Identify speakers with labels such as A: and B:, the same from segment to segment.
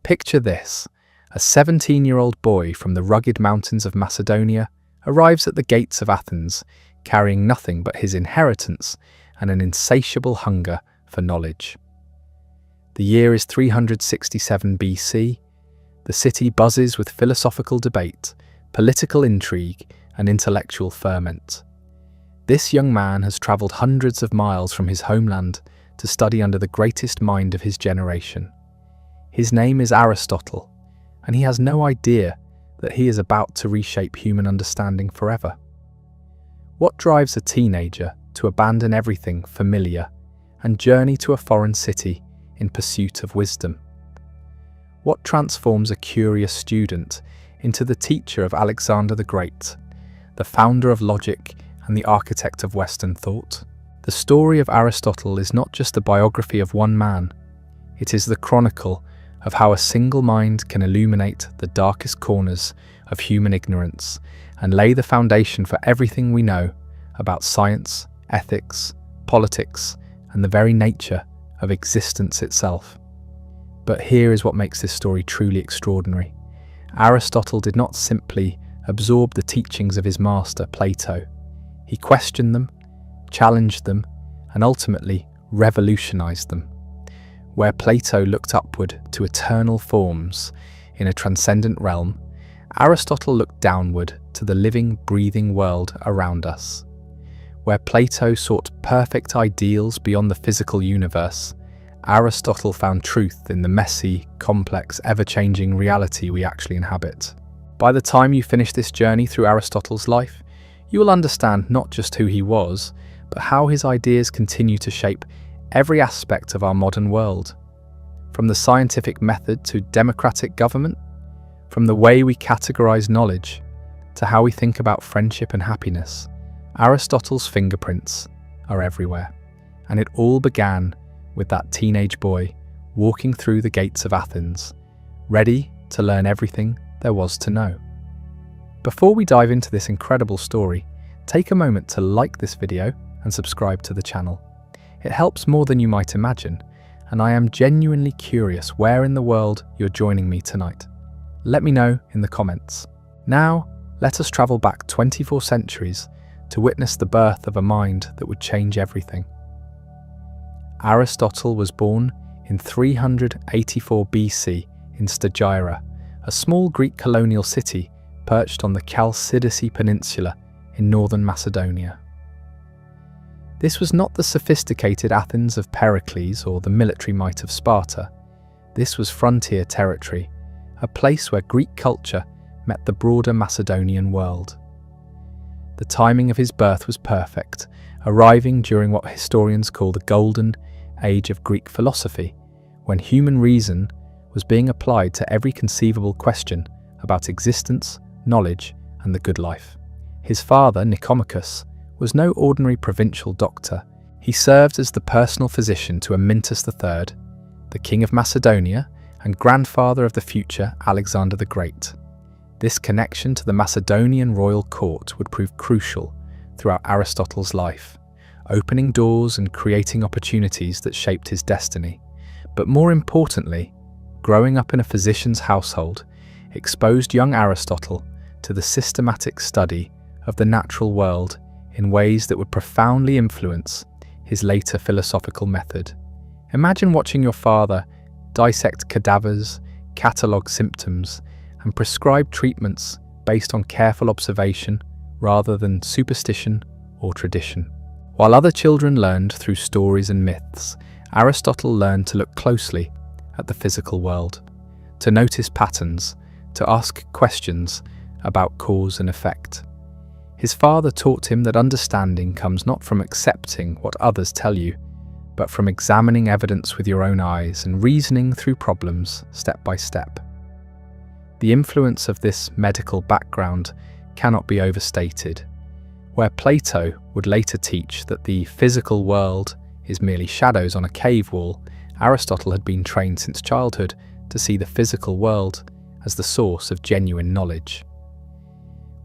A: Picture this: a 17-year-old boy from the rugged mountains of Macedonia arrives at the gates of Athens, carrying nothing but his inheritance and an insatiable hunger for knowledge. The year is 367 BC. The city buzzes with philosophical debate, political intrigue, and intellectual ferment. This young man has travelled hundreds of miles from his homeland to study under the greatest mind of his generation. His name is Aristotle, and he has no idea that he is about to reshape human understanding forever. What drives a teenager to abandon everything familiar and journey to a foreign city in pursuit of wisdom? What transforms a curious student into the teacher of Alexander the Great, the founder of logic and the architect of Western thought? The story of Aristotle is not just the biography of one man, it is the chronicle of how a single mind can illuminate the darkest corners of human ignorance and lay the foundation for everything we know about science, ethics, politics, and the very nature of existence itself. But here is what makes this story truly extraordinary. Aristotle did not simply absorb the teachings of his master, Plato. He questioned them, challenged them, and ultimately revolutionized them. Where Plato looked upward to eternal forms in a transcendent realm, Aristotle looked downward to the living, breathing world around us. Where Plato sought perfect ideals beyond the physical universe, Aristotle found truth in the messy, complex, ever-changing reality we actually inhabit. By the time you finish this journey through Aristotle's life, you will understand not just who he was, but how his ideas continue to shape every aspect of our modern world. From the scientific method to democratic government, from the way we categorize knowledge to how we think about friendship and happiness, Aristotle's fingerprints are everywhere. And it all began with that teenage boy walking through the gates of Athens, ready to learn everything there was to know. Before we dive into this incredible story, take a moment to like this video and subscribe to the channel. It helps more than you might imagine, and I am genuinely curious where in the world you're joining me tonight. Let me know in the comments. Now, let us travel back 24 centuries to witness the birth of a mind that would change everything. Aristotle was born in 384 BC in Stagira, a small Greek colonial city perched on the Chalcidice Peninsula in northern Macedonia. This was not the sophisticated Athens of Pericles or the military might of Sparta. This was frontier territory, a place where Greek culture met the broader Macedonian world. The timing of his birth was perfect, arriving during what historians call the golden age of Greek philosophy, when human reason was being applied to every conceivable question about existence, knowledge, and the good life. His father, Nicomachus, was no ordinary provincial doctor. He served as the personal physician to Amyntas III, the king of Macedonia and grandfather of the future Alexander the Great. This connection to the Macedonian royal court would prove crucial throughout Aristotle's life, opening doors and creating opportunities that shaped his destiny. But more importantly, growing up in a physician's household exposed young Aristotle to the systematic study of the natural world in ways that would profoundly influence his later philosophical method. Imagine watching your father dissect cadavers, catalogue symptoms, and prescribe treatments based on careful observation rather than superstition or tradition. While other children learned through stories and myths, Aristotle learned to look closely at the physical world, to notice patterns, to ask questions about cause and effect. His father taught him that understanding comes not from accepting what others tell you, but from examining evidence with your own eyes and reasoning through problems step by step. The influence of this medical background cannot be overstated. Where Plato would later teach that the physical world is merely shadows on a cave wall, Aristotle had been trained since childhood to see the physical world as the source of genuine knowledge.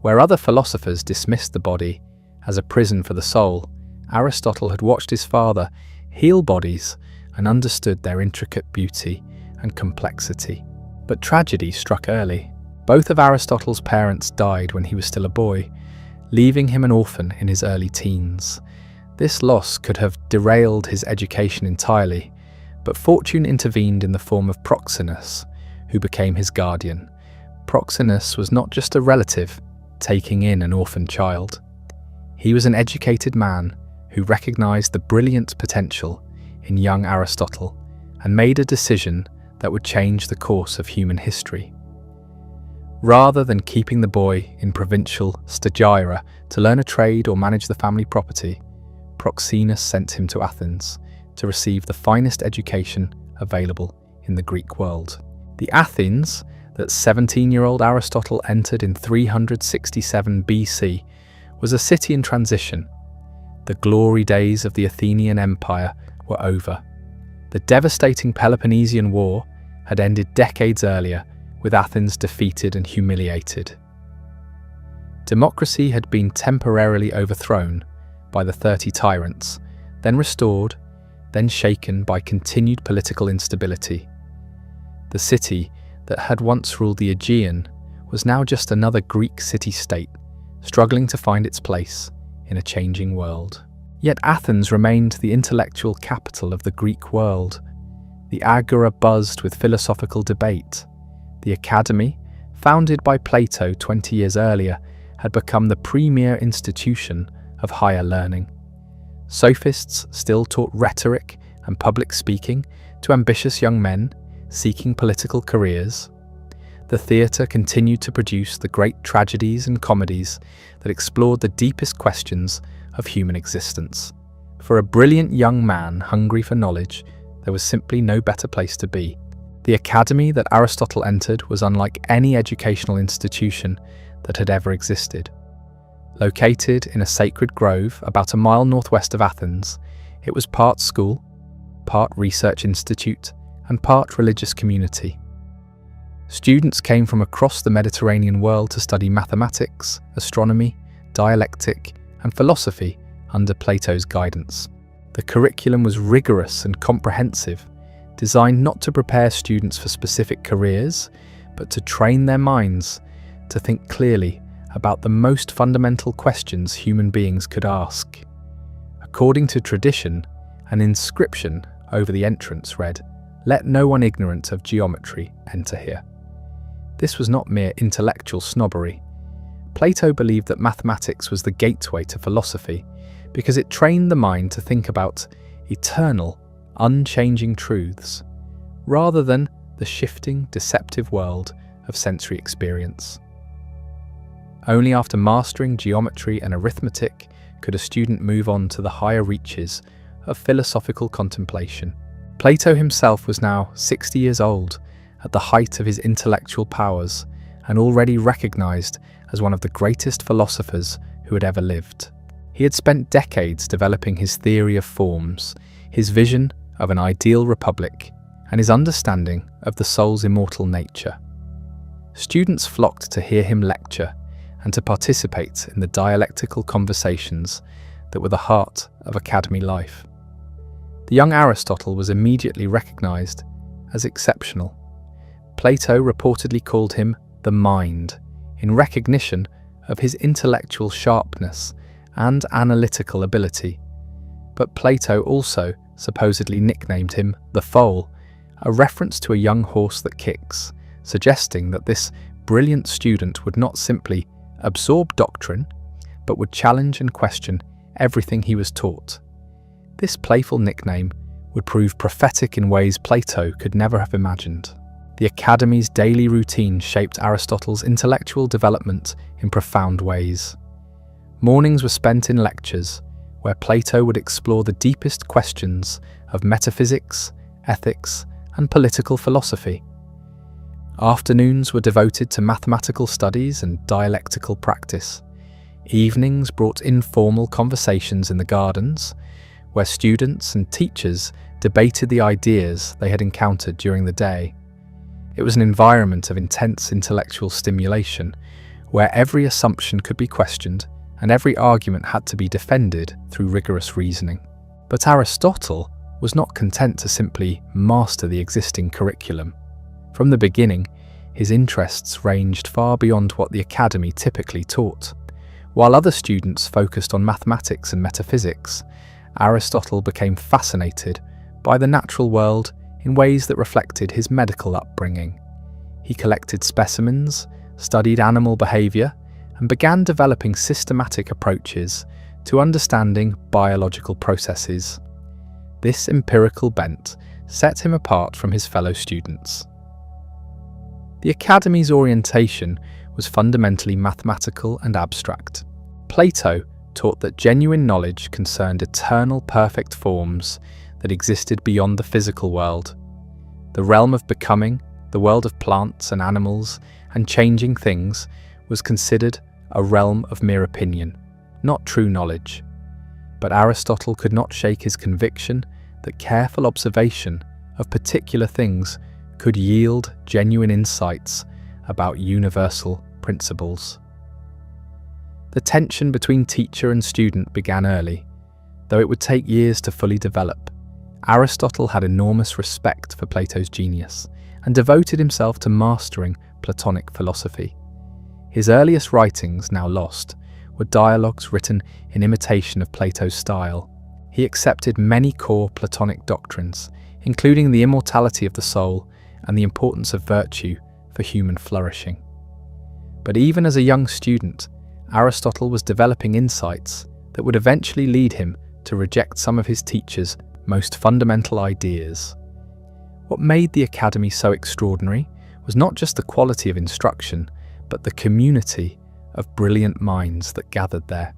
A: Where other philosophers dismissed the body as a prison for the soul, Aristotle had watched his father heal bodies and understood their intricate beauty and complexity. But tragedy struck early. Both of Aristotle's parents died when he was still a boy, leaving him an orphan in his early teens. This loss could have derailed his education entirely, but fortune intervened in the form of Proxenus, who became his guardian. Proxenus was not just a relative taking in an orphan child. He was an educated man who recognized the brilliant potential in young Aristotle and made a decision that would change the course of human history. Rather than keeping the boy in provincial Stagira to learn a trade or manage the family property, Proxenus sent him to Athens to receive the finest education available in the Greek world. The Athens that 17-year-old Aristotle entered in 367 BC was a city in transition. The glory days of the Athenian Empire were over. The devastating Peloponnesian War had ended decades earlier, with Athens defeated and humiliated. Democracy had been temporarily overthrown by the 30 tyrants, then restored, then shaken by continued political instability. The city that had once ruled the Aegean was now just another Greek city-state, struggling to find its place in a changing world. Yet Athens remained the intellectual capital of the Greek world. The agora buzzed with philosophical debate. The academy, founded by Plato 20 years earlier, had become the premier institution of higher learning. Sophists still taught rhetoric and public speaking to ambitious young men seeking political careers. The theatre continued to produce the great tragedies and comedies that explored the deepest questions of human existence. For a brilliant young man hungry for knowledge, there was simply no better place to be. The academy that Aristotle entered was unlike any educational institution that had ever existed. Located in a sacred grove about a mile northwest of Athens, it was part school, part research institute, and part religious community. Students came from across the Mediterranean world to study mathematics, astronomy, dialectic, and philosophy under Plato's guidance. The curriculum was rigorous and comprehensive, designed not to prepare students for specific careers, but to train their minds to think clearly about the most fundamental questions human beings could ask. According to tradition, an inscription over the entrance read, "Let no one ignorant of geometry enter here." This was not mere intellectual snobbery. Plato believed that mathematics was the gateway to philosophy because it trained the mind to think about eternal, unchanging truths, rather than the shifting, deceptive world of sensory experience. Only after mastering geometry and arithmetic could a student move on to the higher reaches of philosophical contemplation. Plato himself was now 60 years old, at the height of his intellectual powers, and already recognized as one of the greatest philosophers who had ever lived. He had spent decades developing his theory of forms, his vision of an ideal republic, and his understanding of the soul's immortal nature. Students flocked to hear him lecture and to participate in the dialectical conversations that were the heart of academy life. The young Aristotle was immediately recognized as exceptional. Plato reportedly called him the mind, in recognition of his intellectual sharpness and analytical ability. But Plato also supposedly nicknamed him the foal, a reference to a young horse that kicks, suggesting that this brilliant student would not simply absorb doctrine, but would challenge and question everything he was taught. This playful nickname would prove prophetic in ways Plato could never have imagined. The academy's daily routine shaped Aristotle's intellectual development in profound ways. Mornings were spent in lectures, where Plato would explore the deepest questions of metaphysics, ethics, and political philosophy. Afternoons were devoted to mathematical studies and dialectical practice. Evenings brought informal conversations in the gardens, where students and teachers debated the ideas they had encountered during the day. It was an environment of intense intellectual stimulation, where every assumption could be questioned and every argument had to be defended through rigorous reasoning. But Aristotle was not content to simply master the existing curriculum. From the beginning, his interests ranged far beyond what the academy typically taught. While other students focused on mathematics and metaphysics, Aristotle became fascinated by the natural world in ways that reflected his medical upbringing. He collected specimens, studied animal behavior, and began developing systematic approaches to understanding biological processes. This empirical bent set him apart from his fellow students. The Academy's orientation was fundamentally mathematical and abstract. Plato taught that genuine knowledge concerned eternal perfect forms that existed beyond the physical world. The realm of becoming, the world of plants and animals and changing things, was considered a realm of mere opinion, not true knowledge. But Aristotle could not shake his conviction that careful observation of particular things could yield genuine insights about universal principles. The tension between teacher and student began early, though it would take years to fully develop. Aristotle had enormous respect for Plato's genius and devoted himself to mastering Platonic philosophy. His earliest writings, now lost, were dialogues written in imitation of Plato's style. He accepted many core Platonic doctrines, including the immortality of the soul and the importance of virtue for human flourishing. But even as a young student, Aristotle was developing insights that would eventually lead him to reject some of his teacher's most fundamental ideas. What made the Academy so extraordinary was not just the quality of instruction, but the community of brilliant minds that gathered there.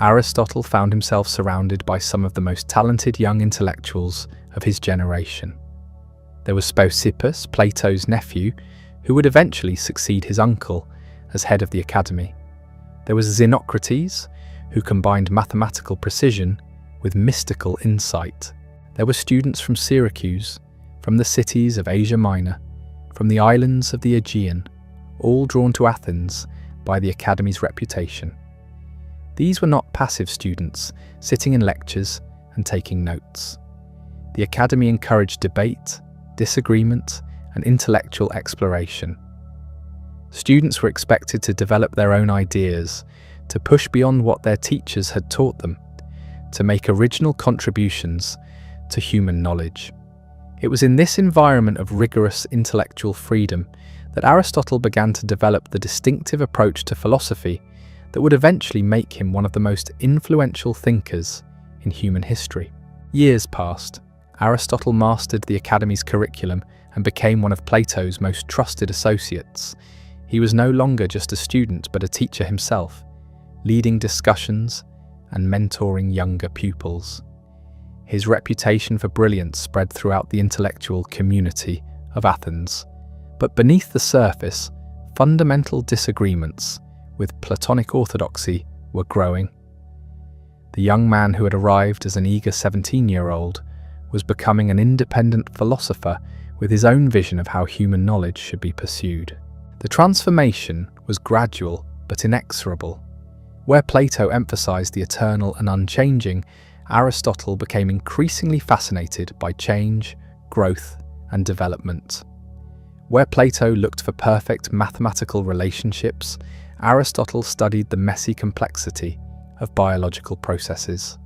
A: Aristotle found himself surrounded by some of the most talented young intellectuals of his generation. There was Speusippus, Plato's nephew, who would eventually succeed his uncle as head of the Academy. There was Xenocrates, who combined mathematical precision with mystical insight. There were students from Syracuse, from the cities of Asia Minor, from the islands of the Aegean, all drawn to Athens by the Academy's reputation. These were not passive students sitting in lectures and taking notes. The Academy encouraged debate, disagreement, and intellectual exploration. Students were expected to develop their own ideas, to push beyond what their teachers had taught them, to make original contributions to human knowledge. It was in this environment of rigorous intellectual freedom that Aristotle began to develop the distinctive approach to philosophy that would eventually make him one of the most influential thinkers in human history. Years passed. Aristotle mastered the Academy's curriculum and became one of Plato's most trusted associates. He was no longer just a student but a teacher himself, leading discussions and mentoring younger pupils. His reputation for brilliance spread throughout the intellectual community of Athens. But beneath the surface, fundamental disagreements with Platonic orthodoxy were growing. The young man who had arrived as an eager 17-year-old was becoming an independent philosopher with his own vision of how human knowledge should be pursued. The transformation was gradual but inexorable. Where Plato emphasized the eternal and unchanging, Aristotle became increasingly fascinated by change, growth, and development. Where Plato looked for perfect mathematical relationships, Aristotle studied the messy complexity of biological processes.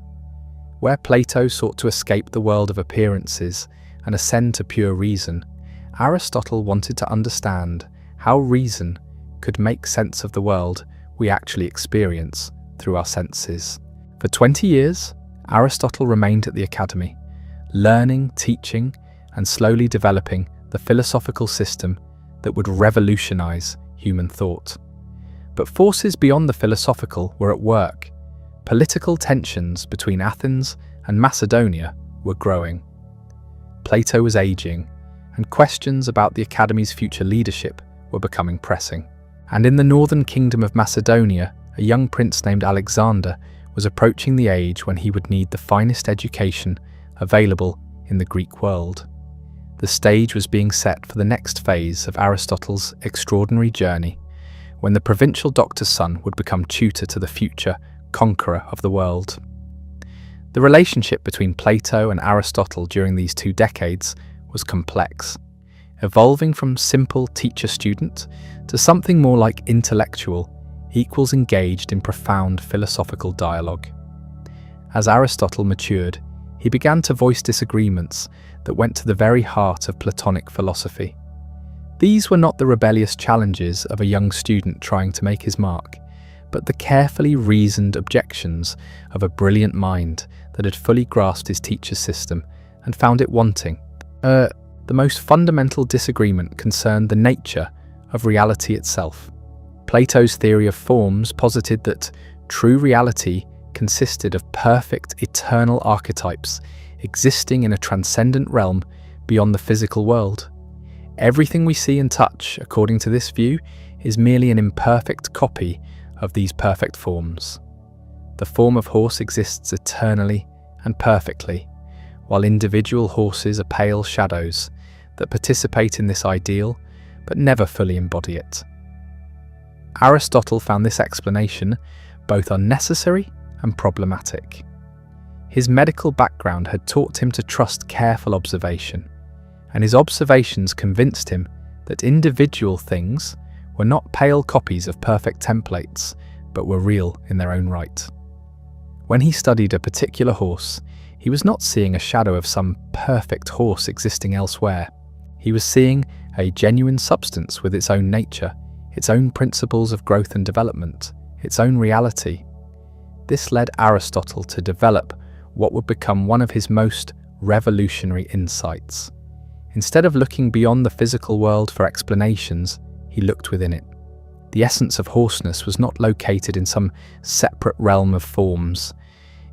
A: Where Plato sought to escape the world of appearances and ascend to pure reason, Aristotle wanted to understand how reason could make sense of the world we actually experience through our senses. For 20 years, Aristotle remained at the Academy, learning, teaching, and slowly developing the philosophical system that would revolutionize human thought. But forces beyond the philosophical were at work. Political tensions between Athens and Macedonia were growing. Plato was aging, and questions about the Academy's future leadership were becoming pressing. And in the northern kingdom of Macedonia, a young prince named Alexander was approaching the age when he would need the finest education available in the Greek world. The stage was being set for the next phase of Aristotle's extraordinary journey, when the provincial doctor's son would become tutor to the future conqueror of the world. The relationship between Plato and Aristotle during these 2 decades was complex. evolving from simple teacher-student to something more like intellectual, equals engaged in profound philosophical dialogue. As Aristotle matured, he began to voice disagreements that went to the very heart of Platonic philosophy. These were not the rebellious challenges of a young student trying to make his mark, but the carefully reasoned objections of a brilliant mind that had fully grasped his teacher's system and found it wanting. The most fundamental disagreement concerned the nature of reality itself. Plato's theory of forms posited that true reality consisted of perfect, eternal archetypes existing in a transcendent realm beyond the physical world. Everything we see and touch, according to this view, is merely an imperfect copy of these perfect forms. The form of horse exists eternally and perfectly, while individual horses are pale shadows that participate in this ideal but never fully embody it. Aristotle found this explanation both unnecessary and problematic. His medical background had taught him to trust careful observation, and his observations convinced him that individual things were not pale copies of perfect templates, but were real in their own right. When he studied a particular horse, he was not seeing a shadow of some perfect horse existing elsewhere. He was seeing a genuine substance with its own nature, its own principles of growth and development, its own reality. This led Aristotle to develop what would become one of his most revolutionary insights. Instead of looking beyond the physical world for explanations, he looked within it. The essence of horseness was not located in some separate realm of forms.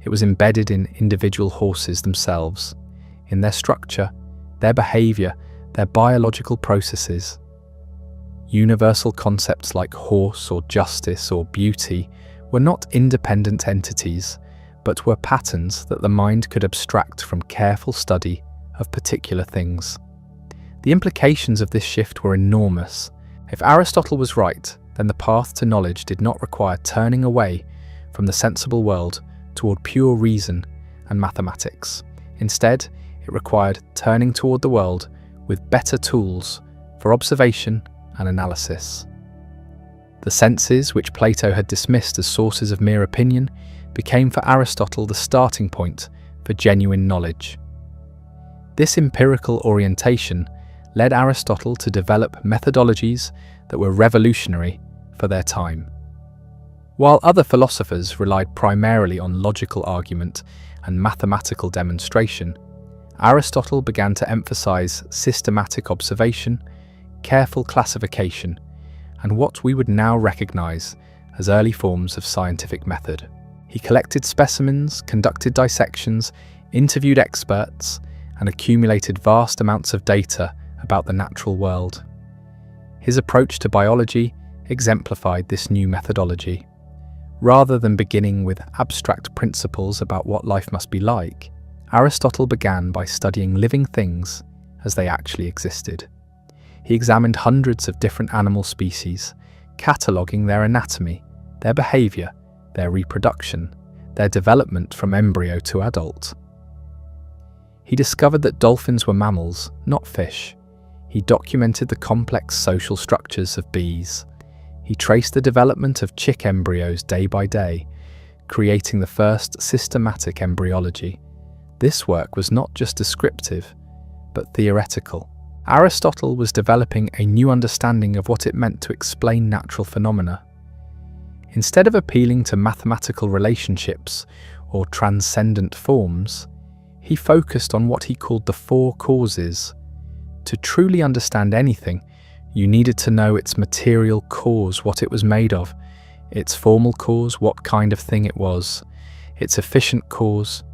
A: It was embedded in individual horses themselves, in their structure, their behavior, their biological processes. Universal concepts like horse or justice or beauty were not independent entities, but were patterns that the mind could abstract from careful study of particular things. The implications of this shift were enormous. If Aristotle was right, then the path to knowledge did not require turning away from the sensible world toward pure reason and mathematics. Instead, it required turning toward the world with better tools for observation and analysis. The senses, which Plato had dismissed as sources of mere opinion, became for Aristotle the starting point for genuine knowledge. This empirical orientation led Aristotle to develop methodologies that were revolutionary for their time. While other philosophers relied primarily on logical argument and mathematical demonstration, Aristotle began to emphasize systematic observation, careful classification, and what we would now recognize as early forms of scientific method. He collected specimens, conducted dissections, interviewed experts, and accumulated vast amounts of data about the natural world. His approach to biology exemplified this new methodology. Rather than beginning with abstract principles about what life must be like, Aristotle began by studying living things as they actually existed. He examined hundreds of different animal species, cataloguing their anatomy, their behavior, their reproduction, their development from embryo to adult. He discovered that dolphins were mammals, not fish. He documented the complex social structures of bees. He traced the development of chick embryos day by day, creating the first systematic embryology. This work was not just descriptive, but theoretical. Aristotle was developing a new understanding of what it meant to explain natural phenomena. Instead of appealing to mathematical relationships or transcendent forms, he focused on what he called the four causes. To truly understand anything, you needed to know its material cause, what it was made of, its formal cause, what kind of thing it was, its efficient cause,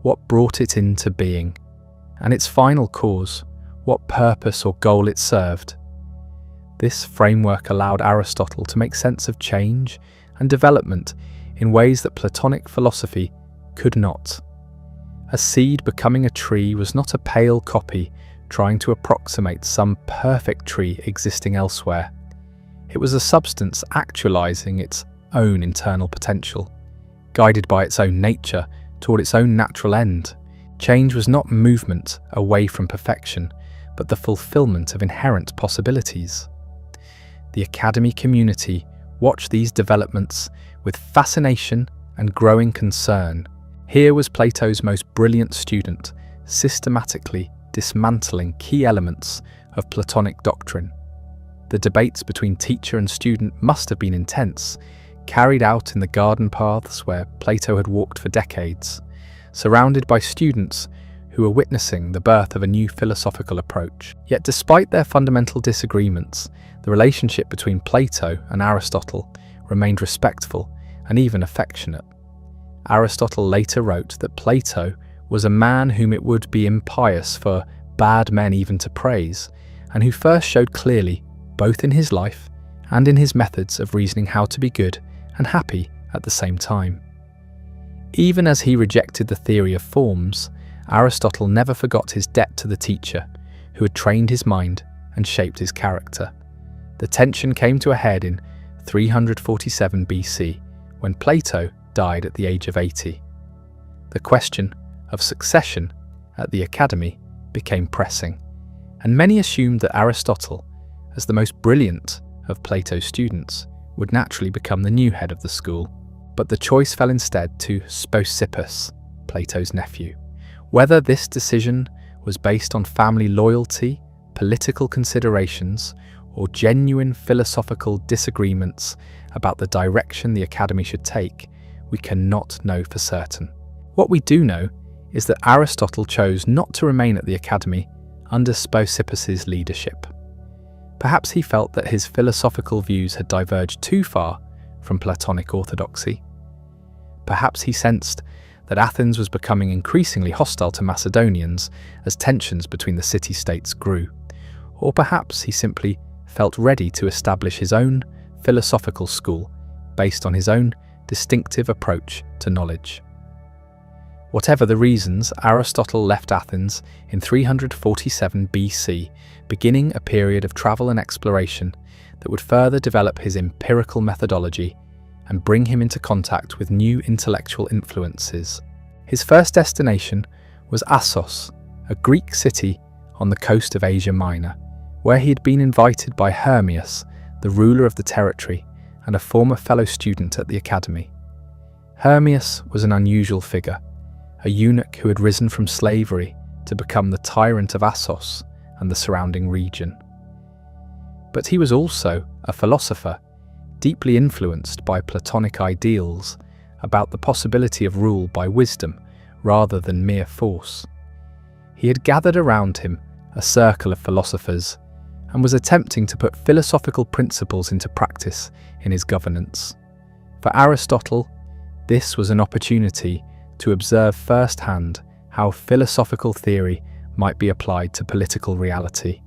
A: what brought it into being, and its final cause, what purpose or goal it served. This framework allowed Aristotle to make sense of change and development in ways that Platonic philosophy could not. A seed becoming a tree was not a pale copy trying to approximate some perfect tree existing elsewhere. It was a substance actualizing its own internal potential, guided by its own nature toward its own natural end. Change was not movement away from perfection, but the fulfillment of inherent possibilities. The Academy community watched these developments with fascination and growing concern. Here was Plato's most brilliant student, systematically dismantling key elements of Platonic doctrine. The debates between teacher and student must have been intense, carried out in the garden paths where Plato had walked for decades, surrounded by students who were witnessing the birth of a new philosophical approach. Yet despite their fundamental disagreements, the relationship between Plato and Aristotle remained respectful and even affectionate. Aristotle later wrote that Plato was a man whom it would be impious for bad men even to praise, and who first showed clearly, both in his life and in his methods of reasoning, how to be good and happy at the same time. Even as he rejected the theory of forms, Aristotle never forgot his debt to the teacher, who had trained his mind and shaped his character. The tension came to a head in 347 BC, when Plato died at the age of 80. The question of succession at the Academy became pressing, and many assumed that Aristotle, as the most brilliant of Plato's students, would naturally become the new head of the school. But the choice fell instead to Speusippus, Plato's nephew. Whether this decision was based on family loyalty, political considerations, or genuine philosophical disagreements about the direction the Academy should take, we cannot know for certain. What we do know is that Aristotle chose not to remain at the Academy under Speusippus's leadership. Perhaps he felt that his philosophical views had diverged too far from Platonic orthodoxy. Perhaps he sensed that Athens was becoming increasingly hostile to Macedonians as tensions between the city-states grew. Or perhaps he simply felt ready to establish his own philosophical school based on his own distinctive approach to knowledge. Whatever the reasons, Aristotle left Athens in 347 BC, beginning a period of travel and exploration that would further develop his empirical methodology and bring him into contact with new intellectual influences. His first destination was Assos, a Greek city on the coast of Asia Minor, where he had been invited by Hermias, the ruler of the territory and a former fellow student at the Academy. Hermias was an unusual figure, a eunuch who had risen from slavery to become the tyrant of Assos and the surrounding region. But he was also a philosopher, deeply influenced by Platonic ideals about the possibility of rule by wisdom rather than mere force. He had gathered around him a circle of philosophers and was attempting to put philosophical principles into practice in his governance. For Aristotle, this was an opportunity to observe firsthand how philosophical theory might be applied to political reality.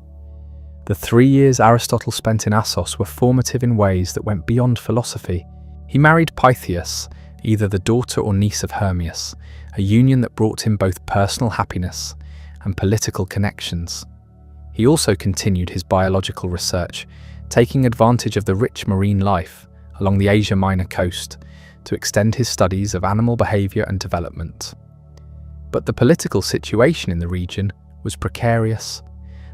A: The 3 years Aristotle spent in Assos were formative in ways that went beyond philosophy. He married Pythias, either the daughter or niece of Hermias, a union that brought him both personal happiness and political connections. He also continued his biological research, taking advantage of the rich marine life along the Asia Minor coast to extend his studies of animal behavior and development. But the political situation in the region was precarious.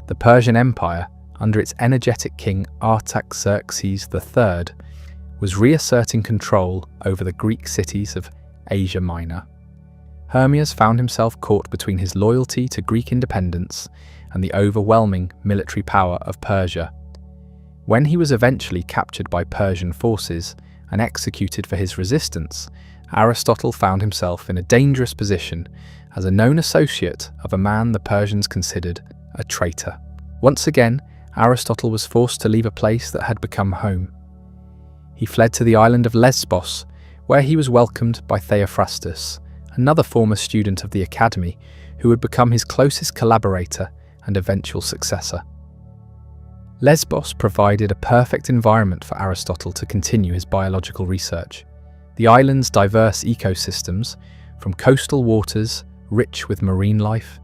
A: The Persian Empire, under its energetic king Artaxerxes III, was reasserting control over the Greek cities of Asia Minor. Hermias found himself caught between his loyalty to Greek independence and the overwhelming military power of Persia. When he was eventually captured by Persian forces and executed for his resistance, Aristotle found himself in a dangerous position as a known associate of a man the Persians considered a traitor. Once again, Aristotle was forced to leave a place that had become home. He fled to the island of Lesbos, where he was welcomed by Theophrastus, another former student of the Academy who would become his closest collaborator and eventual successor. Lesbos provided a perfect environment for Aristotle to continue his biological research. The island's diverse ecosystems, from coastal waters rich with marine life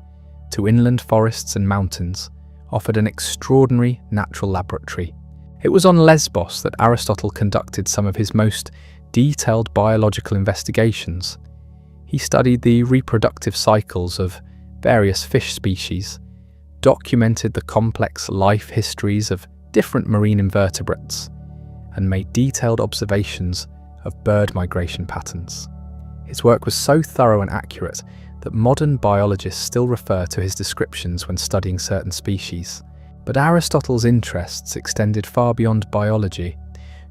A: to inland forests and mountains, offered an extraordinary natural laboratory. It was on Lesbos that Aristotle conducted some of his most detailed biological investigations. He studied the reproductive cycles of various fish species, documented the complex life histories of different marine invertebrates, and made detailed observations of bird migration patterns. His work was so thorough and accurate that modern biologists still refer to his descriptions when studying certain species. But Aristotle's interests extended far beyond biology.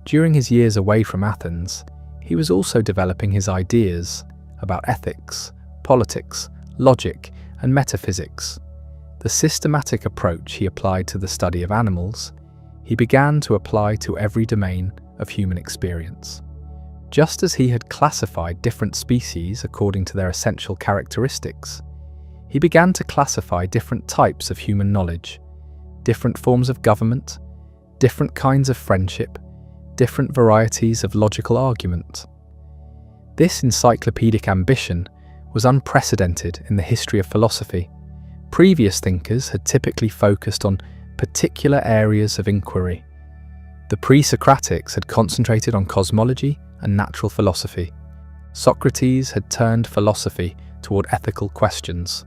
A: During his years away from Athens, he was also developing his ideas about ethics, politics, logic, and metaphysics. The systematic approach he applied to the study of animals, he began to apply to every domain of human experience. Just as he had classified different species according to their essential characteristics, he began to classify different types of human knowledge, different forms of government, different kinds of friendship, different varieties of logical argument. This encyclopedic ambition was unprecedented in the history of philosophy. Previous thinkers had typically focused on particular areas of inquiry. The pre-Socratics had concentrated on cosmology and natural philosophy. Socrates had turned philosophy toward ethical questions.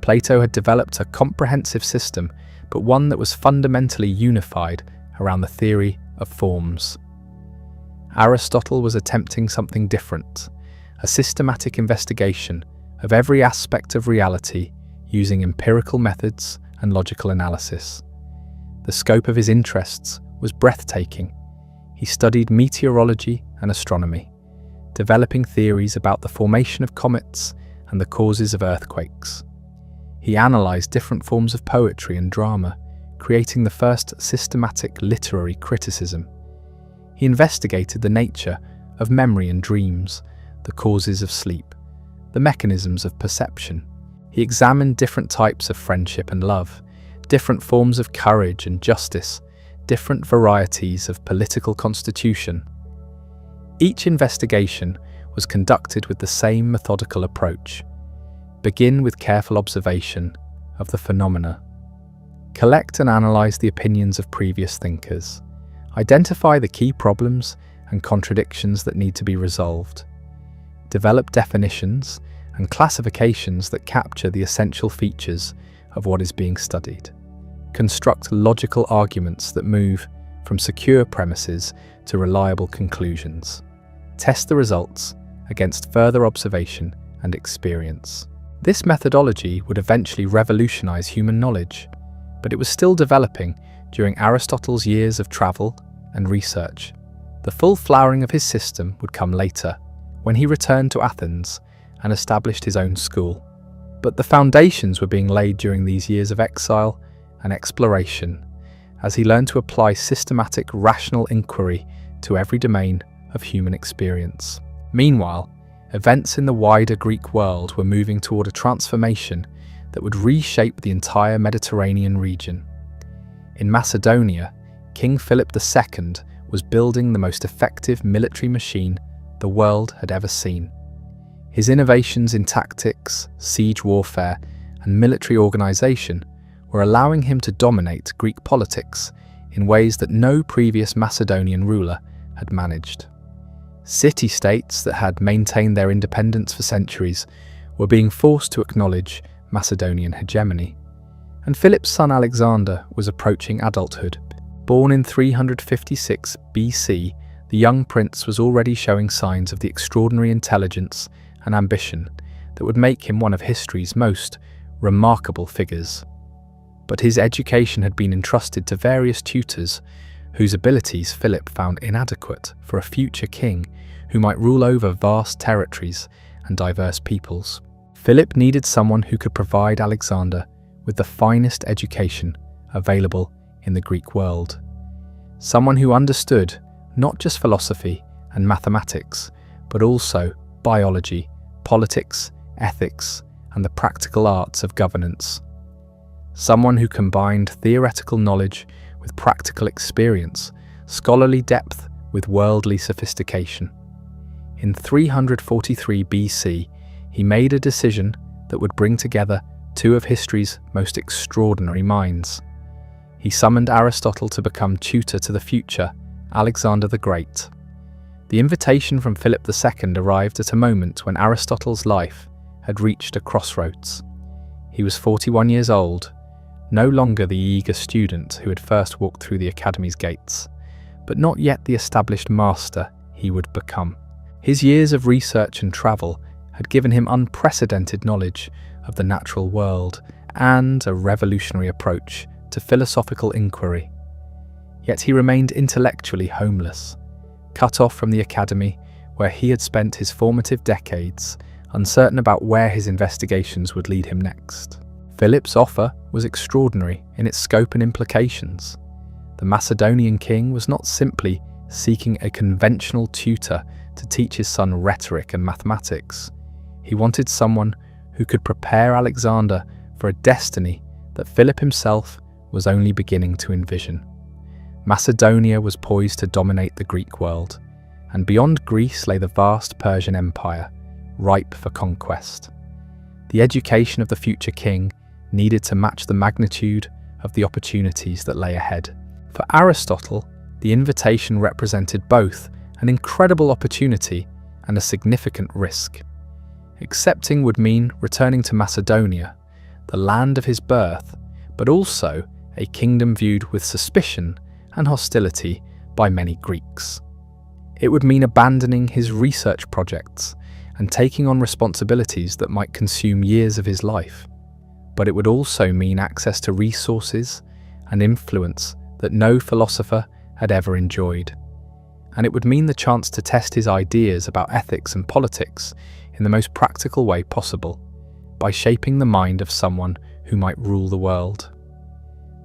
A: Plato had developed a comprehensive system, but one that was fundamentally unified around the theory of forms. Aristotle was attempting something different, a systematic investigation of every aspect of reality using empirical methods and logical analysis. The scope of his interests was breathtaking. He studied meteorology and astronomy, developing theories about the formation of comets and the causes of earthquakes. He analysed different forms of poetry and drama, creating the first systematic literary criticism. He investigated the nature of memory and dreams, the causes of sleep, the mechanisms of perception. He examined different types of friendship and love, different forms of courage and justice, different varieties of political constitution. Each investigation was conducted with the same methodical approach. Begin with careful observation of the phenomena. Collect and analyze the opinions of previous thinkers. Identify the key problems and contradictions that need to be resolved. Develop definitions and classifications that capture the essential features of what is being studied. Construct logical arguments that move from secure premises to reliable conclusions. Test the results against further observation and experience. This methodology would eventually revolutionize human knowledge, but it was still developing during Aristotle's years of travel and research. The full flowering of his system would come later, when he returned to Athens and established his own school. But the foundations were being laid during these years of exile and exploration, as he learned to apply systematic rational inquiry to every domain of human experience. Meanwhile, events in the wider Greek world were moving toward a transformation that would reshape the entire Mediterranean region. In Macedonia, King Philip II was building the most effective military machine the world had ever seen. His innovations in tactics, siege warfare, and military organization were allowing him to dominate Greek politics in ways that no previous Macedonian ruler had managed. City-states that had maintained their independence for centuries were being forced to acknowledge Macedonian hegemony. And Philip's son Alexander was approaching adulthood. Born in 356 BC, the young prince was already showing signs of the extraordinary intelligence and ambition that would make him one of history's most remarkable figures. But his education had been entrusted to various tutors whose abilities Philip found inadequate for a future king who might rule over vast territories and diverse peoples. Philip needed someone who could provide Alexander with the finest education available in the Greek world. Someone who understood not just philosophy and mathematics, but also biology, politics, ethics, and the practical arts of governance. Someone who combined theoretical knowledge with practical experience, scholarly depth with worldly sophistication. In 343 BC, he made a decision that would bring together two of history's most extraordinary minds. He summoned Aristotle to become tutor to the future Alexander the Great. The invitation from Philip II arrived at a moment when Aristotle's life had reached a crossroads. He was 41 years old, no longer the eager student who had first walked through the academy's gates, but not yet the established master he would become. His years of research and travel had given him unprecedented knowledge of the natural world and a revolutionary approach to philosophical inquiry. Yet he remained intellectually homeless, cut off from the academy where he had spent his formative decades, uncertain about where his investigations would lead him next. Philip's offer was extraordinary in its scope and implications. The Macedonian king was not simply seeking a conventional tutor to teach his son rhetoric and mathematics. He wanted someone who could prepare Alexander for a destiny that Philip himself was only beginning to envision. Macedonia was poised to dominate the Greek world, and beyond Greece lay the vast Persian Empire, ripe for conquest. The education of the future king needed to match the magnitude of the opportunities that lay ahead. For Aristotle, the invitation represented both an incredible opportunity and a significant risk. Accepting would mean returning to Macedonia, the land of his birth, but also a kingdom viewed with suspicion and hostility by many Greeks. It would mean abandoning his research projects and taking on responsibilities that might consume years of his life. But it would also mean access to resources and influence that no philosopher had ever enjoyed. And it would mean the chance to test his ideas about ethics and politics in the most practical way possible, by shaping the mind of someone who might rule the world.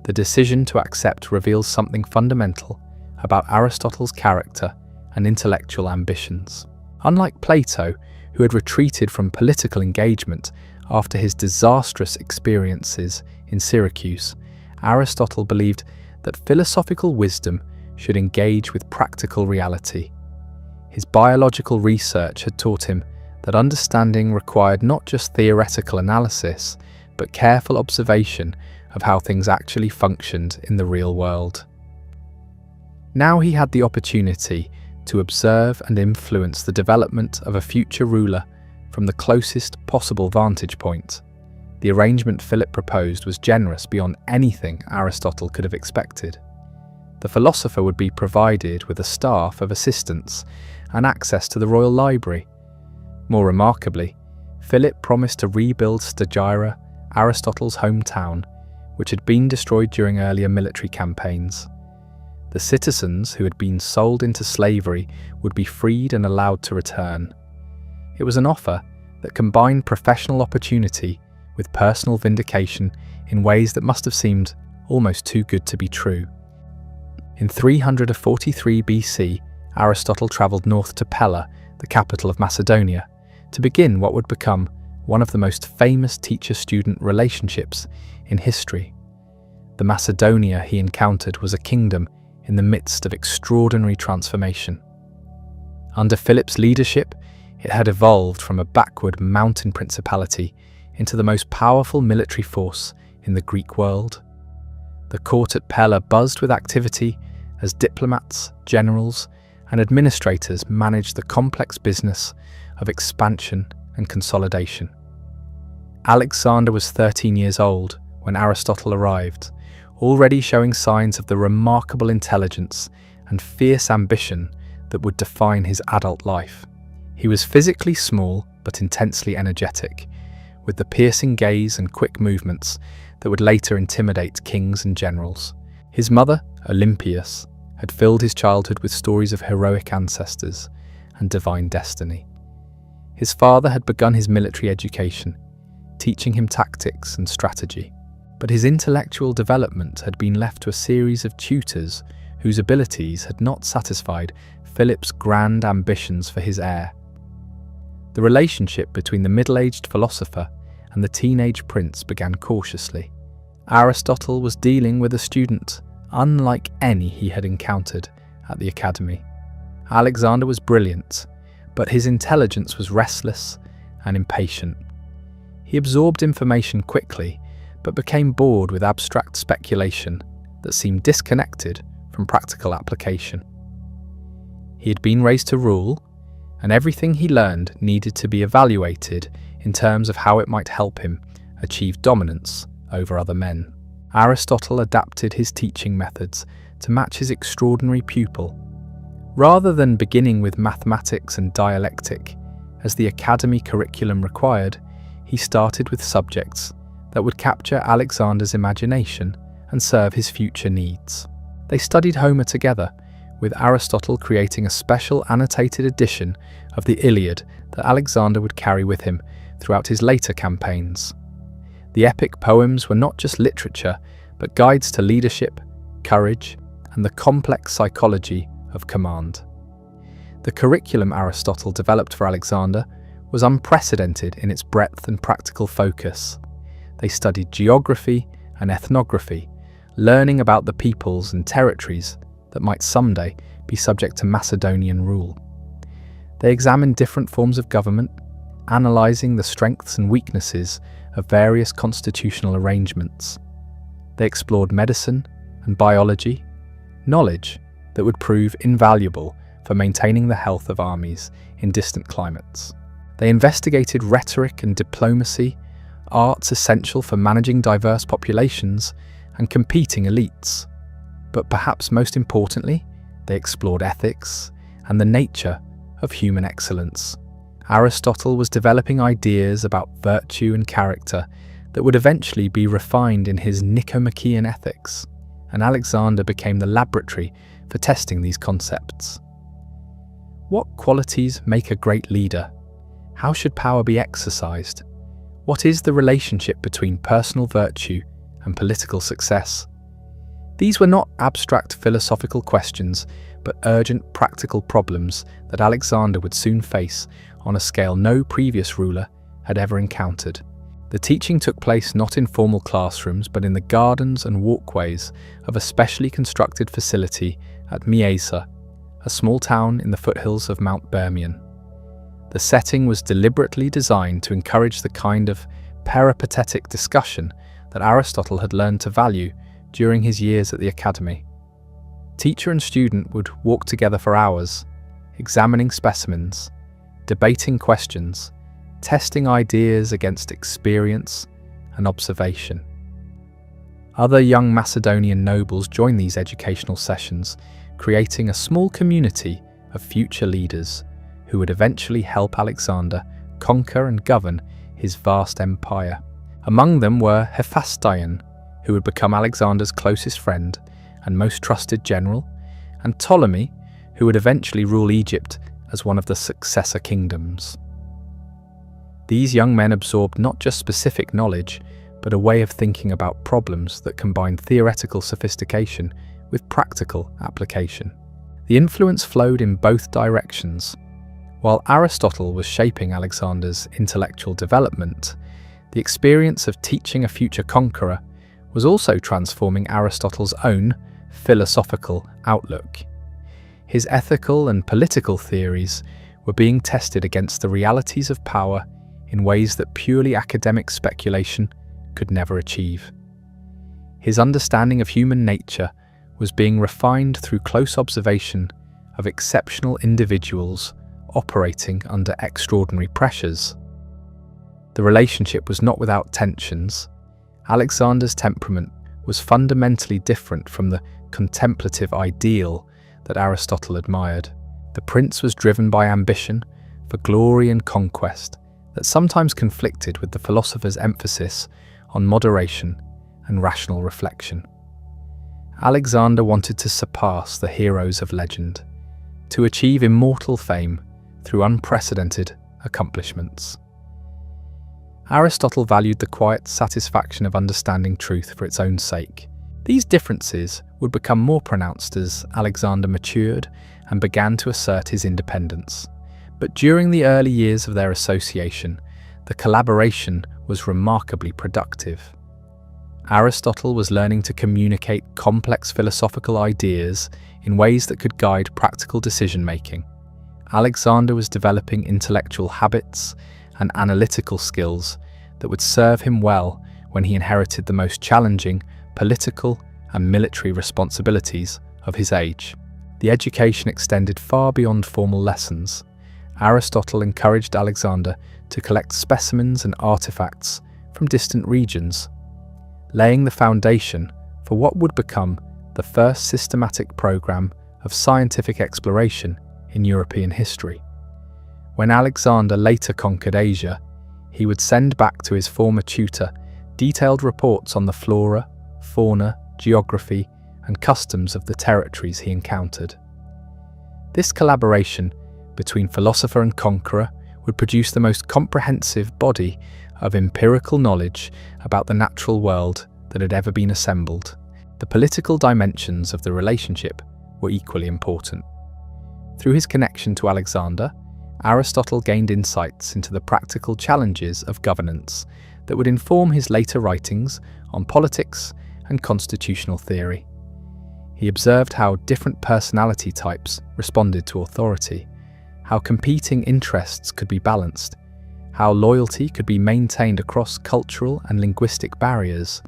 A: The decision to accept reveals something fundamental about Aristotle's character and intellectual ambitions. Unlike Plato, who had retreated from political engagement after his disastrous experiences in Syracuse, Aristotle believed that philosophical wisdom should engage with practical reality. His biological research had taught him that understanding required not just theoretical analysis, but careful observation of how things actually functioned in the real world. Now he had the opportunity to observe and influence the development of a future ruler from the closest possible vantage point. The arrangement Philip proposed was generous beyond anything Aristotle could have expected. The philosopher would be provided with a staff of assistants and access to the royal library. More remarkably, Philip promised to rebuild Stagira, Aristotle's hometown, which had been destroyed during earlier military campaigns. The citizens who had been sold into slavery would be freed and allowed to return. It was an offer that combined professional opportunity with personal vindication in ways that must have seemed almost too good to be true. In 343 BC, Aristotle travelled north to Pella, the capital of Macedonia, to begin what would become one of the most famous teacher-student relationships in history. The Macedonia he encountered was a kingdom in the midst of extraordinary transformation. Under Philip's leadership, it had evolved from a backward mountain principality into the most powerful military force in the Greek world. The court at Pella buzzed with activity as diplomats, generals, and administrators managed the complex business of expansion and consolidation. Alexander was 13 years old when Aristotle arrived, already showing signs of the remarkable intelligence and fierce ambition that would define his adult life. He was physically small but intensely energetic, with the piercing gaze and quick movements that would later intimidate kings and generals. His mother, Olympias, had filled his childhood with stories of heroic ancestors and divine destiny. His father had begun his military education, teaching him tactics and strategy. But his intellectual development had been left to a series of tutors whose abilities had not satisfied Philip's grand ambitions for his heir. The relationship between the middle-aged philosopher and the teenage prince began cautiously. Aristotle was dealing with a student unlike any he had encountered at the academy. Alexander was brilliant, but his intelligence was restless and impatient. He absorbed information quickly, but became bored with abstract speculation that seemed disconnected from practical application. He had been raised to rule, and everything he learned needed to be evaluated in terms of how it might help him achieve dominance over other men. Aristotle adapted his teaching methods to match his extraordinary pupil. Rather than beginning with mathematics and dialectic, as the academy curriculum required, he started with subjects that would capture Alexander's imagination and serve his future needs. They studied Homer together, with Aristotle creating a special annotated edition of the Iliad that Alexander would carry with him throughout his later campaigns. The epic poems were not just literature, but guides to leadership, courage, and the complex psychology of command. The curriculum Aristotle developed for Alexander was unprecedented in its breadth and practical focus. They studied geography and ethnography, learning about the peoples and territories that might someday be subject to Macedonian rule. They examined different forms of government, analysing the strengths and weaknesses of various constitutional arrangements. They explored medicine and biology, knowledge that would prove invaluable for maintaining the health of armies in distant climates. They investigated rhetoric and diplomacy, arts essential for managing diverse populations and competing elites. But perhaps most importantly, they explored ethics and the nature of human excellence. Aristotle was developing ideas about virtue and character that would eventually be refined in his Nicomachean Ethics, and Alexander became the laboratory for testing these concepts. What qualities make a great leader? How should power be exercised? What is the relationship between personal virtue and political success? These were not abstract philosophical questions, but urgent practical problems that Alexander would soon face on a scale no previous ruler had ever encountered. The teaching took place not in formal classrooms, but in the gardens and walkways of a specially constructed facility at Miesa, a small town in the foothills of Mount Bermion. The setting was deliberately designed to encourage the kind of peripatetic discussion that Aristotle had learned to value during his years at the academy. Teacher and student would walk together for hours, examining specimens, debating questions, testing ideas against experience and observation. Other young Macedonian nobles joined these educational sessions, creating a small community of future leaders who would eventually help Alexander conquer and govern his vast empire. Among them were Hephaestion, who would become Alexander's closest friend and most trusted general, and Ptolemy, who would eventually rule Egypt as one of the successor kingdoms. These young men absorbed not just specific knowledge, but a way of thinking about problems that combined theoretical sophistication with practical application. The influence flowed in both directions. While Aristotle was shaping Alexander's intellectual development, the experience of teaching a future conqueror was also transforming Aristotle's own philosophical outlook. His ethical and political theories were being tested against the realities of power in ways that purely academic speculation could never achieve. His understanding of human nature was being refined through close observation of exceptional individuals operating under extraordinary pressures. The relationship was not without tensions. Alexander's temperament was fundamentally different from the contemplative ideal that Aristotle admired. The prince was driven by ambition for glory and conquest that sometimes conflicted with the philosopher's emphasis on moderation and rational reflection. Alexander wanted to surpass the heroes of legend, to achieve immortal fame through unprecedented accomplishments. Aristotle valued the quiet satisfaction of understanding truth for its own sake. These differences would become more pronounced as Alexander matured and began to assert his independence. But during the early years of their association, the collaboration was remarkably productive. Aristotle was learning to communicate complex philosophical ideas in ways that could guide practical decision-making. Alexander was developing intellectual habits and analytical skills that would serve him well when he inherited the most challenging political and military responsibilities of his age. The education extended far beyond formal lessons. Aristotle encouraged Alexander to collect specimens and artifacts from distant regions. laying the foundation for what would become the first systematic program of scientific exploration in European history. When Alexander later conquered Asia, he would send back to his former tutor detailed reports on the flora, fauna, geography, and customs of the territories he encountered. This collaboration between philosopher and conqueror would produce the most comprehensive body of empirical knowledge about the natural world that had ever been assembled. The political dimensions of the relationship were equally important. Through his connection to Alexander, Aristotle gained insights into the practical challenges of governance that would inform his later writings on politics and constitutional theory. He observed how different personality types responded to authority, how competing interests could be balanced, how loyalty could be maintained across cultural and linguistic barriers.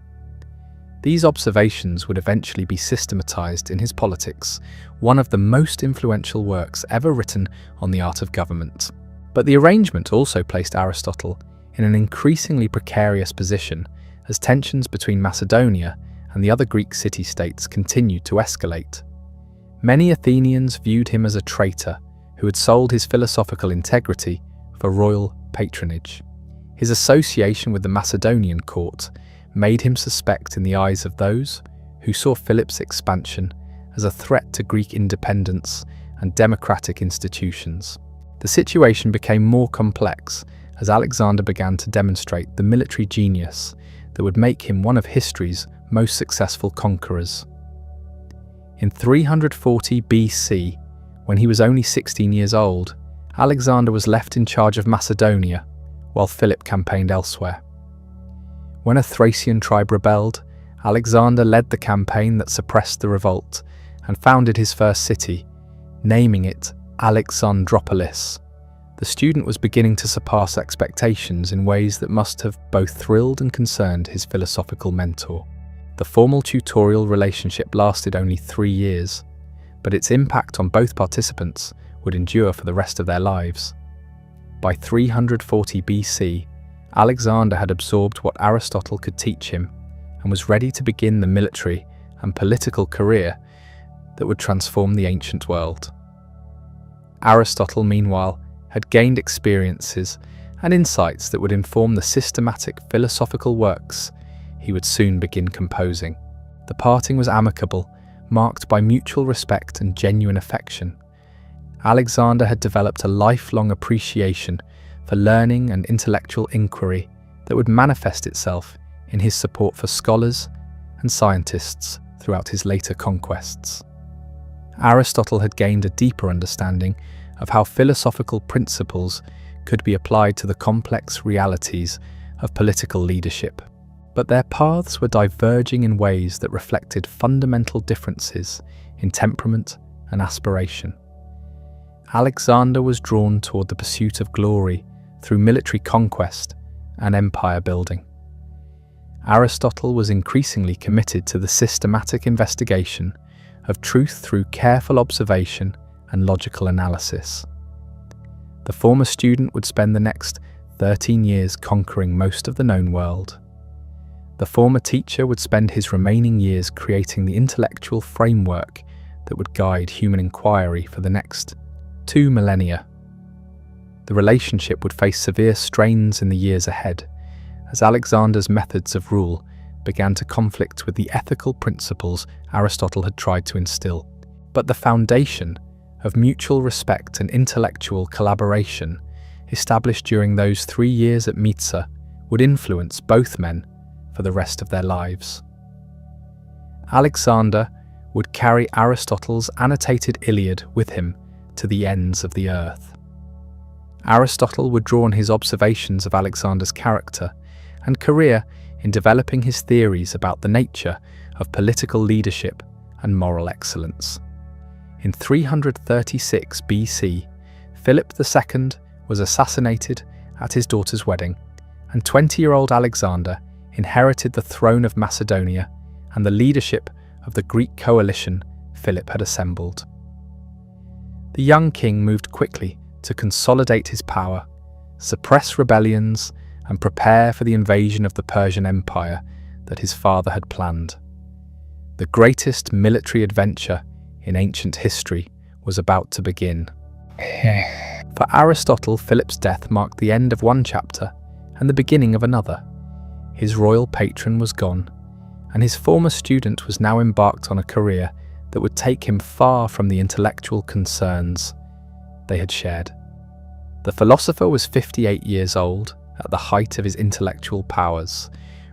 A: These observations would eventually be systematized in his Politics, one of the most influential works ever written on the art of government. But the arrangement also placed Aristotle in an increasingly precarious position as tensions between Macedonia and the other Greek city-states continued to escalate. Many Athenians viewed him as a traitor who had sold his philosophical integrity for royal patronage. His association with the Macedonian court made him suspect in the eyes of those who saw Philip's expansion as a threat to Greek independence and democratic institutions. The situation became more complex as Alexander began to demonstrate the military genius that would make him one of history's most successful conquerors. In 340 BC, when he was only 16 years old, Alexander was left in charge of Macedonia while Philip campaigned elsewhere. When a Thracian tribe rebelled, Alexander led the campaign that suppressed the revolt and founded his first city, naming it Alexandropolis. The student was beginning to surpass expectations in ways that must have both thrilled and concerned his philosophical mentor. The formal tutorial relationship lasted only 3 years, but its impact on both participants would endure for the rest of their lives. By 340 BC, Alexander had absorbed what Aristotle could teach him and was ready to begin the military and political career that would transform the ancient world. Aristotle, meanwhile, had gained experiences and insights that would inform the systematic philosophical works he would soon begin composing. The parting was amicable, marked by mutual respect and genuine affection. Alexander had developed a lifelong appreciation for learning and intellectual inquiry that would manifest itself in his support for scholars and scientists throughout his later conquests. Aristotle had gained a deeper understanding of how philosophical principles could be applied to the complex realities of political leadership. But their paths were diverging in ways that reflected fundamental differences in temperament and aspiration. Alexander was drawn toward the pursuit of glory through military conquest and empire building. Aristotle was increasingly committed to the systematic investigation of truth through careful observation and logical analysis. The former student would spend the next 13 years conquering most of the known world. The former teacher would spend his remaining years creating the intellectual framework that would guide human inquiry for the next 2 millennia. The relationship would face severe strains in the years ahead, as Alexander's methods of rule began to conflict with the ethical principles Aristotle had tried to instill. But the foundation of mutual respect and intellectual collaboration established during those 3 years at Mysa would influence both men for the rest of their lives. Alexander would carry Aristotle's annotated Iliad with him to the ends of the earth. Aristotle would draw on his observations of Alexander's character and career in developing his theories about the nature of political leadership and moral excellence. In 336 BC, Philip II was assassinated at his daughter's wedding, and 20-year-old Alexander inherited the throne of Macedonia and the leadership of the Greek coalition Philip had assembled. The young king moved quickly to consolidate his power, suppress rebellions, and prepare for the invasion of the Persian Empire that his father had planned. The greatest military adventure in ancient history was about to begin. For Aristotle, Philip's death marked the end of one chapter and the beginning of another. His royal patron was gone, and his former student was now embarked on a career that would take him far from the intellectual concerns they had shared. The philosopher was 58 years old, at the height of his intellectual powers,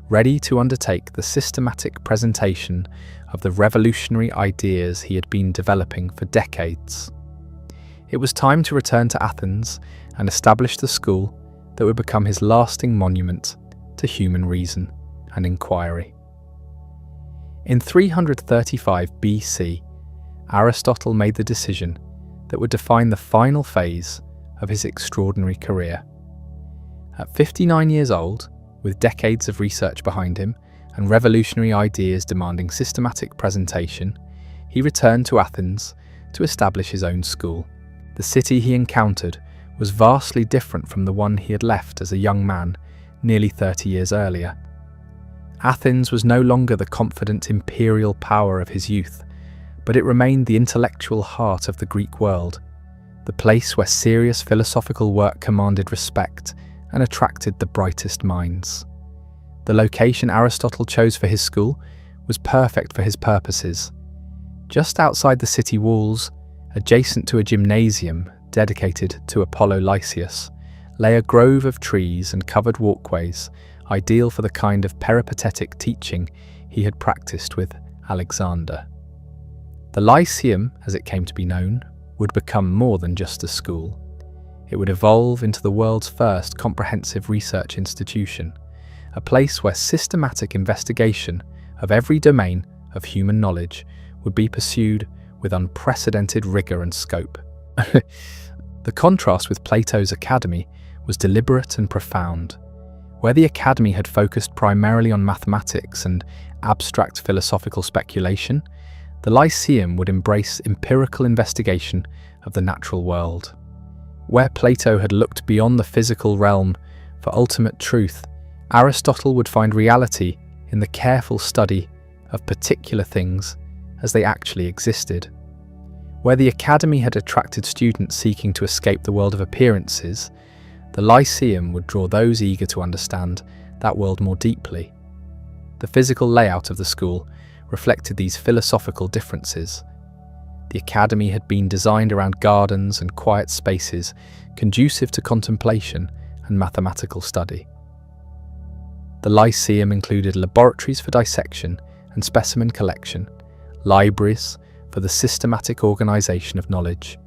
A: ready to undertake the systematic presentation of the revolutionary ideas he had been developing for decades. It was time to return to Athens and establish the school that would become his lasting monument to human reason and inquiry. In 335 BC, Aristotle made the decision that would define the final phase of his extraordinary career. At 59 years old, with decades of research behind him and revolutionary ideas demanding systematic presentation, he returned to Athens to establish his own school. The city he encountered was vastly different from the one he had left as a young man nearly 30 years earlier. Athens was no longer the confident imperial power of his youth, but it remained the intellectual heart of the Greek world, the place where serious philosophical work commanded respect and attracted the brightest minds. The location Aristotle chose for his school was perfect for his purposes. Just outside the city walls, adjacent to a gymnasium dedicated to Apollo Lysias, lay a grove of trees and covered walkways, ideal for the kind of peripatetic teaching he had practiced with Alexander. The Lyceum, as it came to be known, would become more than just a school. It would evolve into the world's first comprehensive research institution, a place where systematic investigation of every domain of human knowledge would be pursued with unprecedented rigor and scope. The contrast with Plato's academy was deliberate and profound. Where the academy had focused primarily on mathematics and abstract philosophical speculation, the Lyceum would embrace empirical investigation of the natural world. Where Plato had looked beyond the physical realm for ultimate truth, Aristotle would find reality in the careful study of particular things as they actually existed. Where the academy had attracted students seeking to escape the world of appearances, the Lyceum would draw those eager to understand that world more deeply. The physical layout of the school reflected these philosophical differences. The academy had been designed around gardens and quiet spaces conducive to contemplation and mathematical study. The Lyceum included laboratories for dissection and specimen collection, libraries for the systematic organization of knowledge,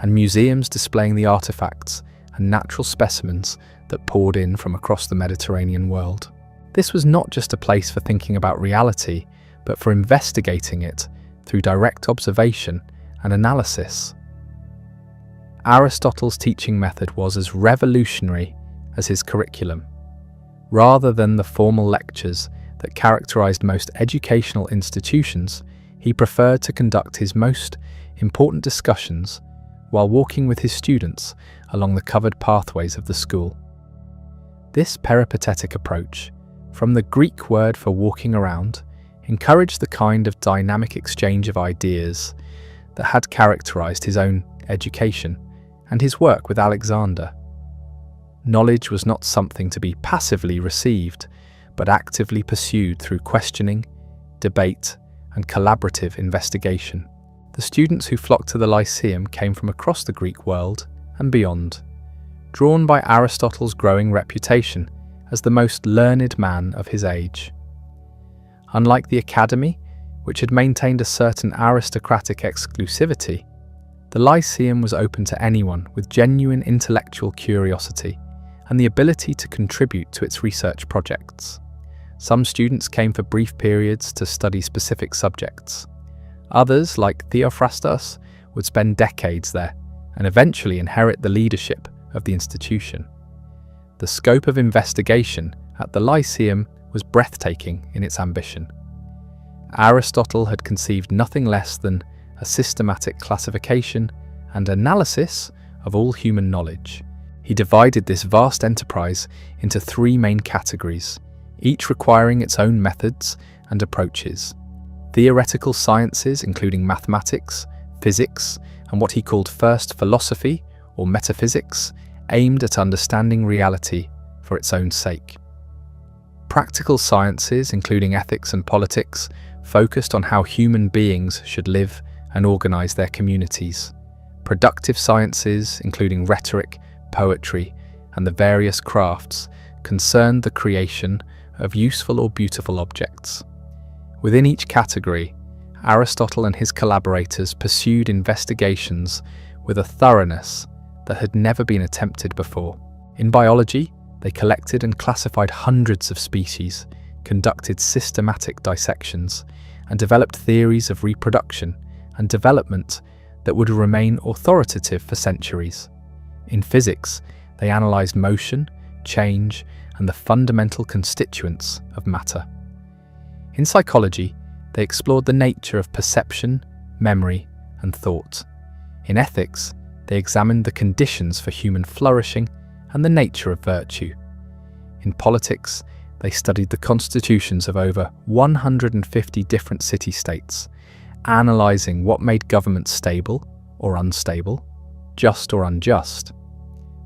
A: and museums displaying the artifacts and natural specimens that poured in from across the Mediterranean world. This was not just a place for thinking about reality, but for investigating it through direct observation and analysis. Aristotle's teaching method was as revolutionary as his curriculum. Rather than the formal lectures that characterized most educational institutions, he preferred to conduct his most important discussions while walking with his students along the covered pathways of the school. This peripatetic approach, from the Greek word for walking around, encouraged the kind of dynamic exchange of ideas that had characterized his own education and his work with Alexander. Knowledge was not something to be passively received, but actively pursued through questioning, debate, and collaborative investigation. The students who flocked to the Lyceum came from across the Greek world and beyond, drawn by Aristotle's growing reputation as the most learned man of his age. Unlike the academy, which had maintained a certain aristocratic exclusivity, the Lyceum was open to anyone with genuine intellectual curiosity and the ability to contribute to its research projects. Some students came for brief periods to study specific subjects. Others, like Theophrastus, would spend decades there and eventually inherit the leadership of the institution. The scope of investigation at the Lyceum was breathtaking in its ambition. Aristotle had conceived nothing less than a systematic classification and analysis of all human knowledge. He divided this vast enterprise into three main categories: each requiring its own methods and approaches. Theoretical sciences, including mathematics, physics, and what he called first philosophy or metaphysics, aimed at understanding reality for its own sake. Practical sciences, including ethics and politics, focused on how human beings should live and organize their communities. Productive sciences, including rhetoric, poetry, and the various crafts, concerned the creation of useful or beautiful objects. Within each category, Aristotle and his collaborators pursued investigations with a thoroughness that had never been attempted before. In biology, they collected and classified hundreds of species, conducted systematic dissections, and developed theories of reproduction and development that would remain authoritative for centuries. In physics, they analysed motion, change, and the fundamental constituents of matter. In psychology, they explored the nature of perception, memory, and thought. In ethics, they examined the conditions for human flourishing and the nature of virtue. In politics, they studied the constitutions of over 150 different city-states, analysing what made governments stable or unstable, just or unjust.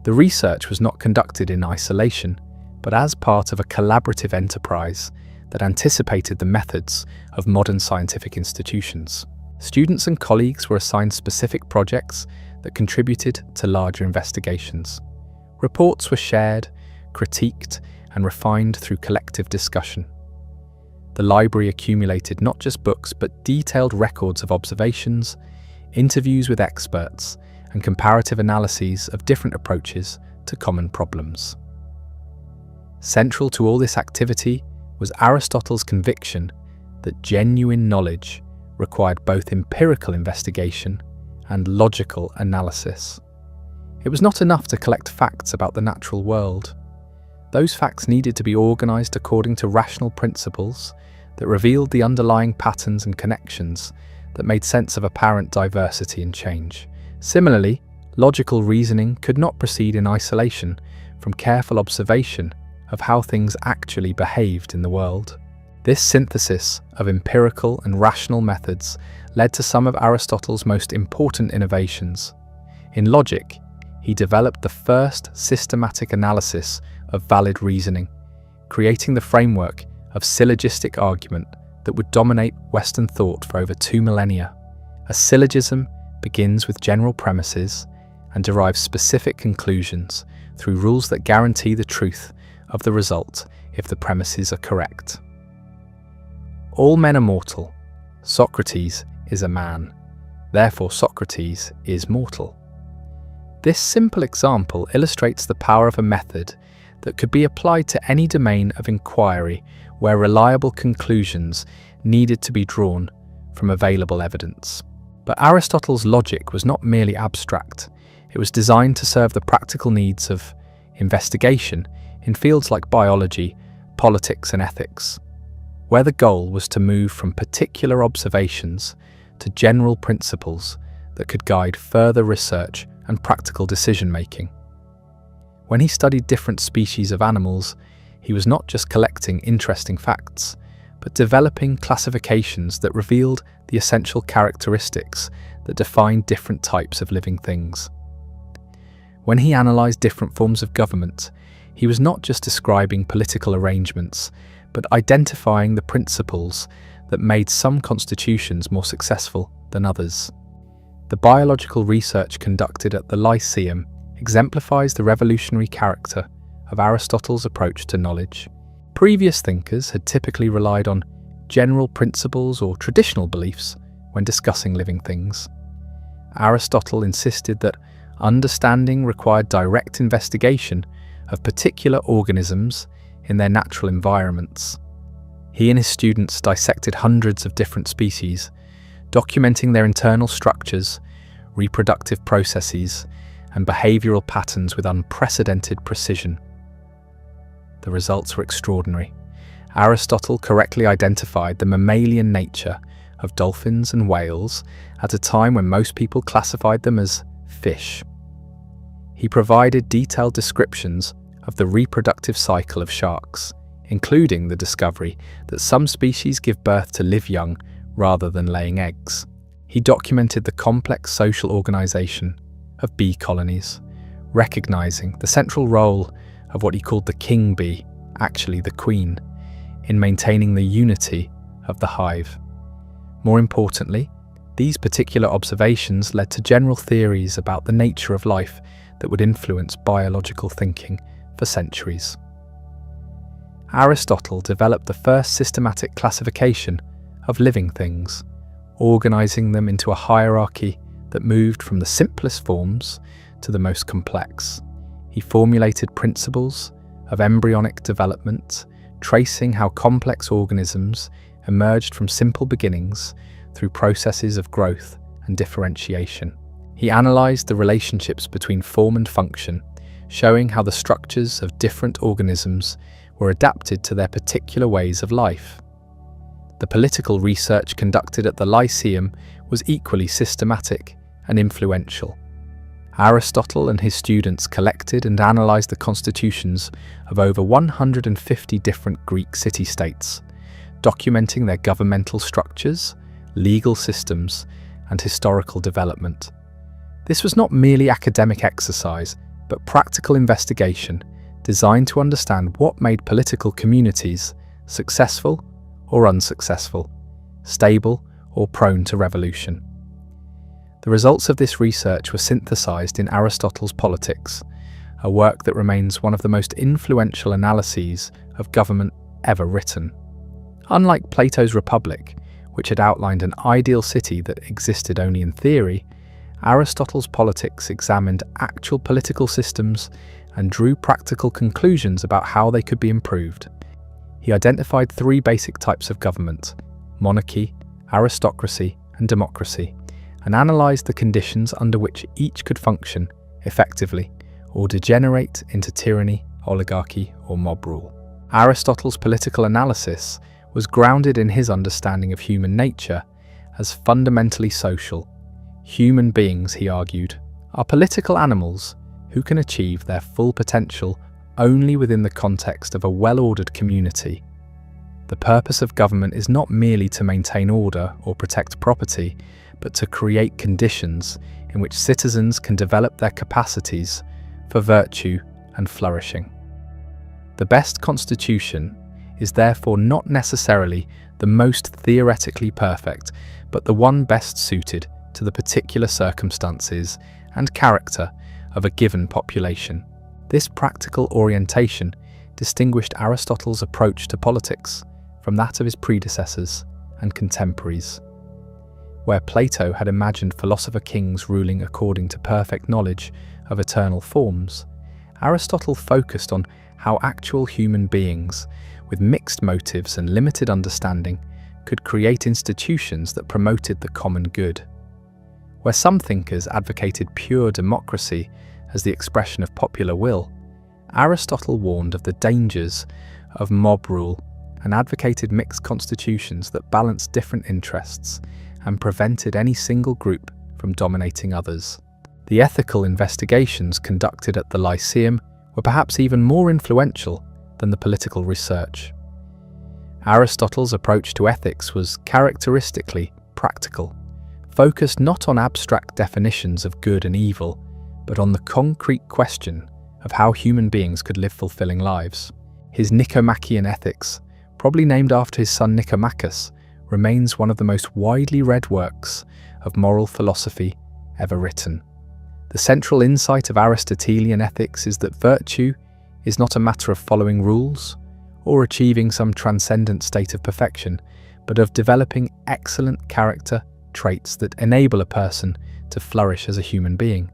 A: The research was not conducted in isolation, but as part of a collaborative enterprise that anticipated the methods of modern scientific institutions. Students and colleagues were assigned specific projects that contributed to larger investigations. Reports were shared, critiqued, and refined through collective discussion. The library accumulated not just books but detailed records of observations, interviews with experts, and comparative analyses of different approaches to common problems. Central to all this activity was Aristotle's conviction that genuine knowledge required both empirical investigation and logical analysis. It was not enough to collect facts about the natural world. Those facts needed to be organised according to rational principles that revealed the underlying patterns and connections that made sense of apparent diversity and change. Similarly, logical reasoning could not proceed in isolation from careful observation of how things actually behaved in the world. This synthesis of empirical and rational methods led to some of Aristotle's most important innovations. In logic, he developed the first systematic analysis of valid reasoning, creating the framework of syllogistic argument that would dominate Western thought for over 2 millennia. A syllogism begins with general premises and derives specific conclusions through rules that guarantee the truth of the result if the premises are correct. All men are mortal. Socrates is a man. Therefore, Socrates is mortal. This simple example illustrates the power of a method that could be applied to any domain of inquiry where reliable conclusions needed to be drawn from available evidence. But Aristotle's logic was not merely abstract. It was designed to serve the practical needs of investigation in fields like biology, politics, and ethics, where the goal was to move from particular observations to general principles that could guide further research and practical decision-making. When he studied different species of animals, he was not just collecting interesting facts, but developing classifications that revealed the essential characteristics that define different types of living things. When he analysed different forms of government, he was not just describing political arrangements, but identifying the principles that made some constitutions more successful than others. The biological research conducted at the Lyceum exemplifies the revolutionary character of Aristotle's approach to knowledge. Previous thinkers had typically relied on general principles or traditional beliefs when discussing living things. Aristotle insisted that understanding required direct investigation of particular organisms in their natural environments. He and his students dissected hundreds of different species, documenting their internal structures, reproductive processes, and behavioural patterns with unprecedented precision. The results were extraordinary. Aristotle correctly identified the mammalian nature of dolphins and whales at a time when most people classified them as fish. He provided detailed descriptions of the reproductive cycle of sharks, including the discovery that some species give birth to live young rather than laying eggs. He documented the complex social organization of bee colonies, recognizing the central role of what he called the king bee, actually the queen, in maintaining the unity of the hive. More importantly, these particular observations led to general theories about the nature of life that would influence biological thinking for centuries. Aristotle developed the first systematic classification of living things, organizing them into a hierarchy that moved from the simplest forms to the most complex. He formulated principles of embryonic development, tracing how complex organisms emerged from simple beginnings through processes of growth and differentiation. He analyzed the relationships between form and function, showing how the structures of different organisms were adapted to their particular ways of life. The political research conducted at the Lyceum was equally systematic and influential. Aristotle and his students collected and analyzed the constitutions of over 150 different Greek city-states, documenting their governmental structures, legal systems, and historical development. This was not merely academic exercise, but practical investigation designed to understand what made political communities successful or unsuccessful, stable or prone to revolution. The results of this research were synthesized in Aristotle's Politics, a work that remains one of the most influential analyses of government ever written. Unlike Plato's Republic, which had outlined an ideal city that existed only in theory, Aristotle's Politics examined actual political systems and drew practical conclusions about how they could be improved. He identified three basic types of government: monarchy, aristocracy, and democracy, and analysed the conditions under which each could function effectively or degenerate into tyranny, oligarchy, or mob rule. Aristotle's political analysis was grounded in his understanding of human nature as fundamentally social. Human beings, he argued, are political animals who can achieve their full potential only within the context of a well-ordered community. The purpose of government is not merely to maintain order or protect property, but to create conditions in which citizens can develop their capacities for virtue and flourishing. The best constitution is therefore not necessarily the most theoretically perfect, but the one best suited to the particular circumstances and character of a given population. This practical orientation distinguished Aristotle's approach to politics from that of his predecessors and contemporaries. Where Plato had imagined philosopher kings ruling according to perfect knowledge of eternal forms, Aristotle focused on how actual human beings, with mixed motives and limited understanding, could create institutions that promoted the common good. Where some thinkers advocated pure democracy as the expression of popular will, Aristotle warned of the dangers of mob rule and advocated mixed constitutions that balanced different interests and prevented any single group from dominating others. The ethical investigations conducted at the Lyceum were perhaps even more influential than the political research. Aristotle's approach to ethics was characteristically practical, focused not on abstract definitions of good and evil, but on the concrete question of how human beings could live fulfilling lives. His Nicomachean Ethics, probably named after his son Nicomachus, remains one of the most widely read works of moral philosophy ever written. The central insight of Aristotelian ethics is that virtue is not a matter of following rules or achieving some transcendent state of perfection, but of developing excellent character traits that enable a person to flourish as a human being.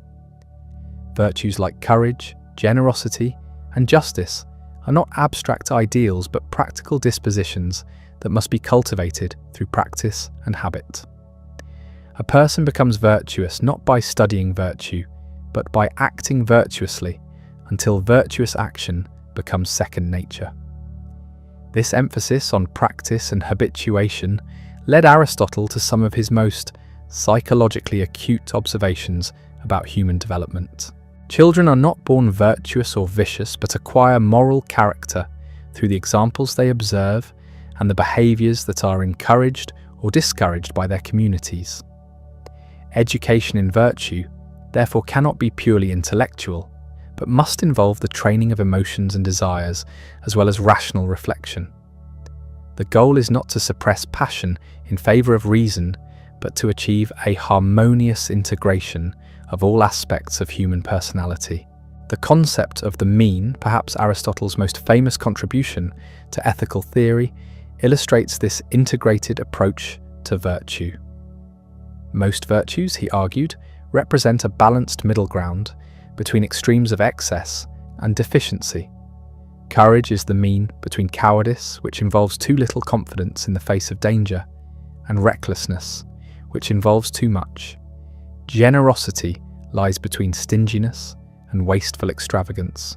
A: Virtues like courage, generosity, and justice are not abstract ideals but practical dispositions that must be cultivated through practice and habit. A person becomes virtuous not by studying virtue, but by acting virtuously until virtuous action becomes second nature. This emphasis on practice and habituation led Aristotle to some of his most psychologically acute observations about human development. Children are not born virtuous or vicious, but acquire moral character through the examples they observe and the behaviours that are encouraged or discouraged by their communities. Education in virtue, therefore, cannot be purely intellectual, but must involve the training of emotions and desires, as well as rational reflection. The goal is not to suppress passion in favour of reason, but to achieve a harmonious integration of all aspects of human personality. The concept of the mean, perhaps Aristotle's most famous contribution to ethical theory, illustrates this integrated approach to virtue. Most virtues, he argued, represent a balanced middle ground between extremes of excess and deficiency. Courage is the mean between cowardice, which involves too little confidence in the face of danger, and recklessness, which involves too much. Generosity lies between stinginess and wasteful extravagance.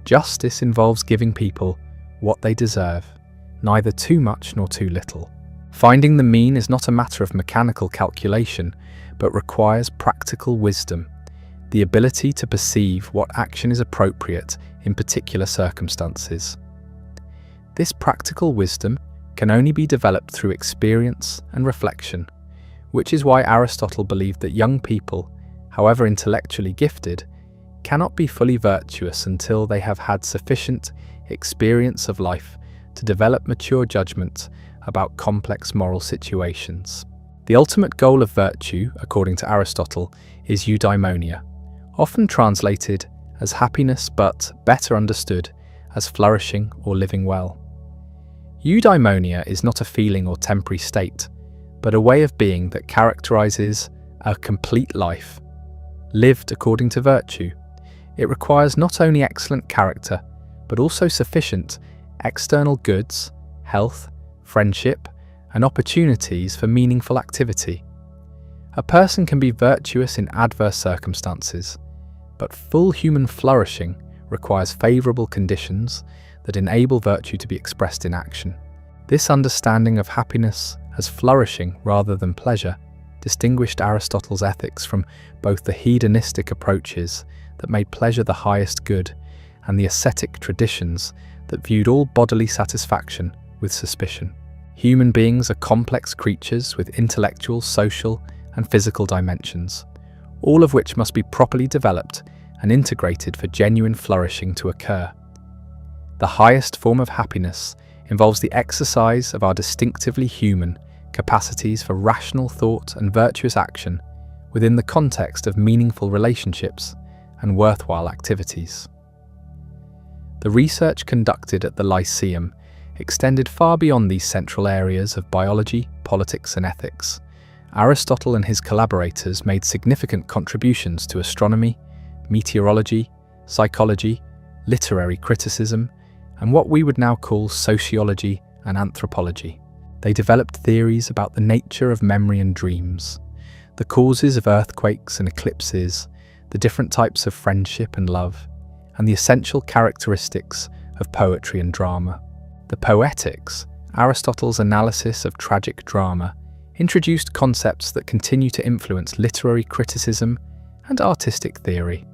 A: Justice involves giving people what they deserve, neither too much nor too little. Finding the mean is not a matter of mechanical calculation, but requires practical wisdom, the ability to perceive what action is appropriate in particular circumstances. This practical wisdom can only be developed through experience and reflection, which is why Aristotle believed that young people, however intellectually gifted, cannot be fully virtuous until they have had sufficient experience of life to develop mature judgment about complex moral situations. The ultimate goal of virtue, according to Aristotle, is eudaimonia, often translated as happiness but better understood as flourishing or living well. Eudaimonia is not a feeling or temporary state, but a way of being that characterizes a complete life, lived according to virtue. It requires not only excellent character, but also sufficient external goods, health, friendship, and opportunities for meaningful activity. A person can be virtuous in adverse circumstances, but full human flourishing requires favourable conditions that enable virtue to be expressed in action. This understanding of happiness as flourishing rather than pleasure distinguished Aristotle's ethics from both the hedonistic approaches that made pleasure the highest good and the ascetic traditions that viewed all bodily satisfaction with suspicion. Human beings are complex creatures with intellectual, social, and physical dimensions, all of which must be properly developed and integrated for genuine flourishing to occur. The highest form of happiness involves the exercise of our distinctively human capacities for rational thought and virtuous action within the context of meaningful relationships and worthwhile activities. The research conducted at the Lyceum extended far beyond these central areas of biology, politics, and ethics. Aristotle and his collaborators made significant contributions to astronomy, meteorology, psychology, literary criticism, and what we would now call sociology and anthropology. They developed theories about the nature of memory and dreams, the causes of earthquakes and eclipses, the different types of friendship and love, and the essential characteristics of poetry and drama. The Poetics, Aristotle's analysis of tragic drama, introduced concepts that continue to influence literary criticism and artistic theory.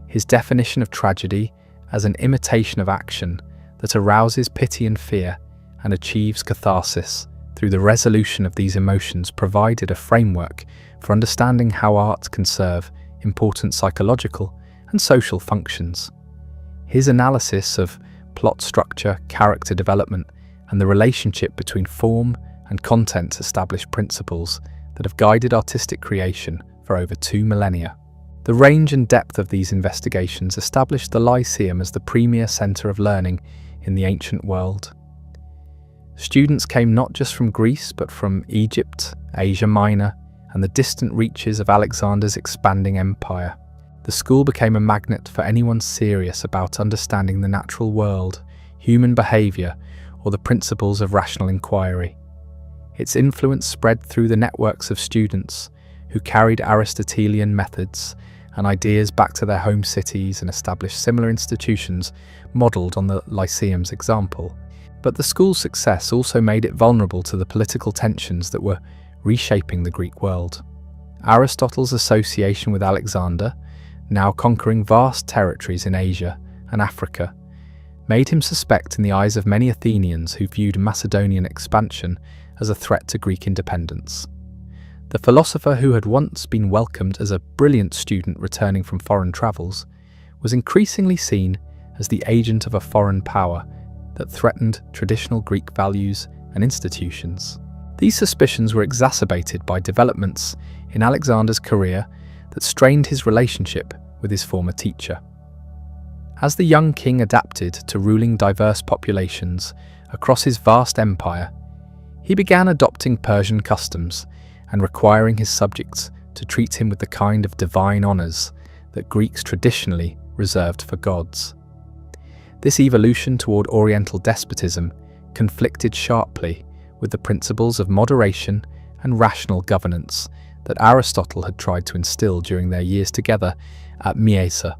A: His definition of tragedy as an imitation of action that arouses pity and fear and achieves catharsis through the resolution of these emotions provided a framework for understanding how art can serve important psychological and social functions. His analysis of plot structure, character development, and the relationship between form and content established principles that have guided artistic creation for over 2 millennia. The range and depth of these investigations established the Lyceum as the premier centre of learning in the ancient world. Students came not just from Greece, but from Egypt, Asia Minor, and the distant reaches of Alexander's expanding empire. The school became a magnet for anyone serious about understanding the natural world, human behaviour, or the principles of rational inquiry. Its influence spread through the networks of students who carried Aristotelian methods and ideas back to their home cities and established similar institutions modelled on the Lyceum's example. But the school's success also made it vulnerable to the political tensions that were reshaping the Greek world. Aristotle's association with Alexander, now conquering vast territories in Asia and Africa, made him suspect in the eyes of many Athenians who viewed Macedonian expansion as a threat to Greek independence. The philosopher, who had once been welcomed as a brilliant student returning from foreign travels, was increasingly seen as the agent of a foreign power that threatened traditional Greek values and institutions. These suspicions were exacerbated by developments in Alexander's career that strained his relationship with his former teacher. As the young king adapted to ruling diverse populations across his vast empire, he began adopting Persian customs and requiring his subjects to treat him with the kind of divine honours that Greeks traditionally reserved for gods. This evolution toward Oriental despotism conflicted sharply with the principles of moderation and rational governance that Aristotle had tried to instill during their years together at Mysa.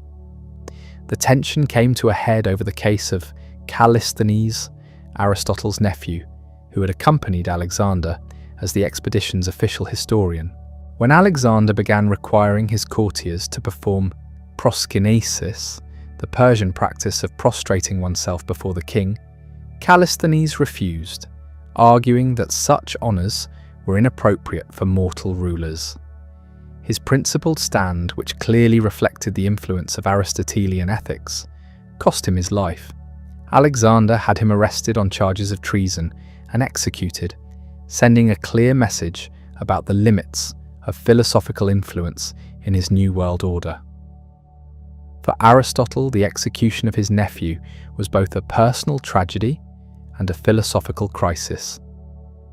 A: The tension came to a head over the case of Callisthenes, Aristotle's nephew, who had accompanied Alexander as the expedition's official historian. When Alexander began requiring his courtiers to perform proskinesis, the Persian practice of prostrating oneself before the king, Callisthenes refused, arguing that such honours were inappropriate for mortal rulers. His principled stand, which clearly reflected the influence of Aristotelian ethics, cost him his life. Alexander had him arrested on charges of treason and executed, sending a clear message about the limits of philosophical influence in his new world order. For Aristotle, the execution of his nephew was both a personal tragedy and a philosophical crisis.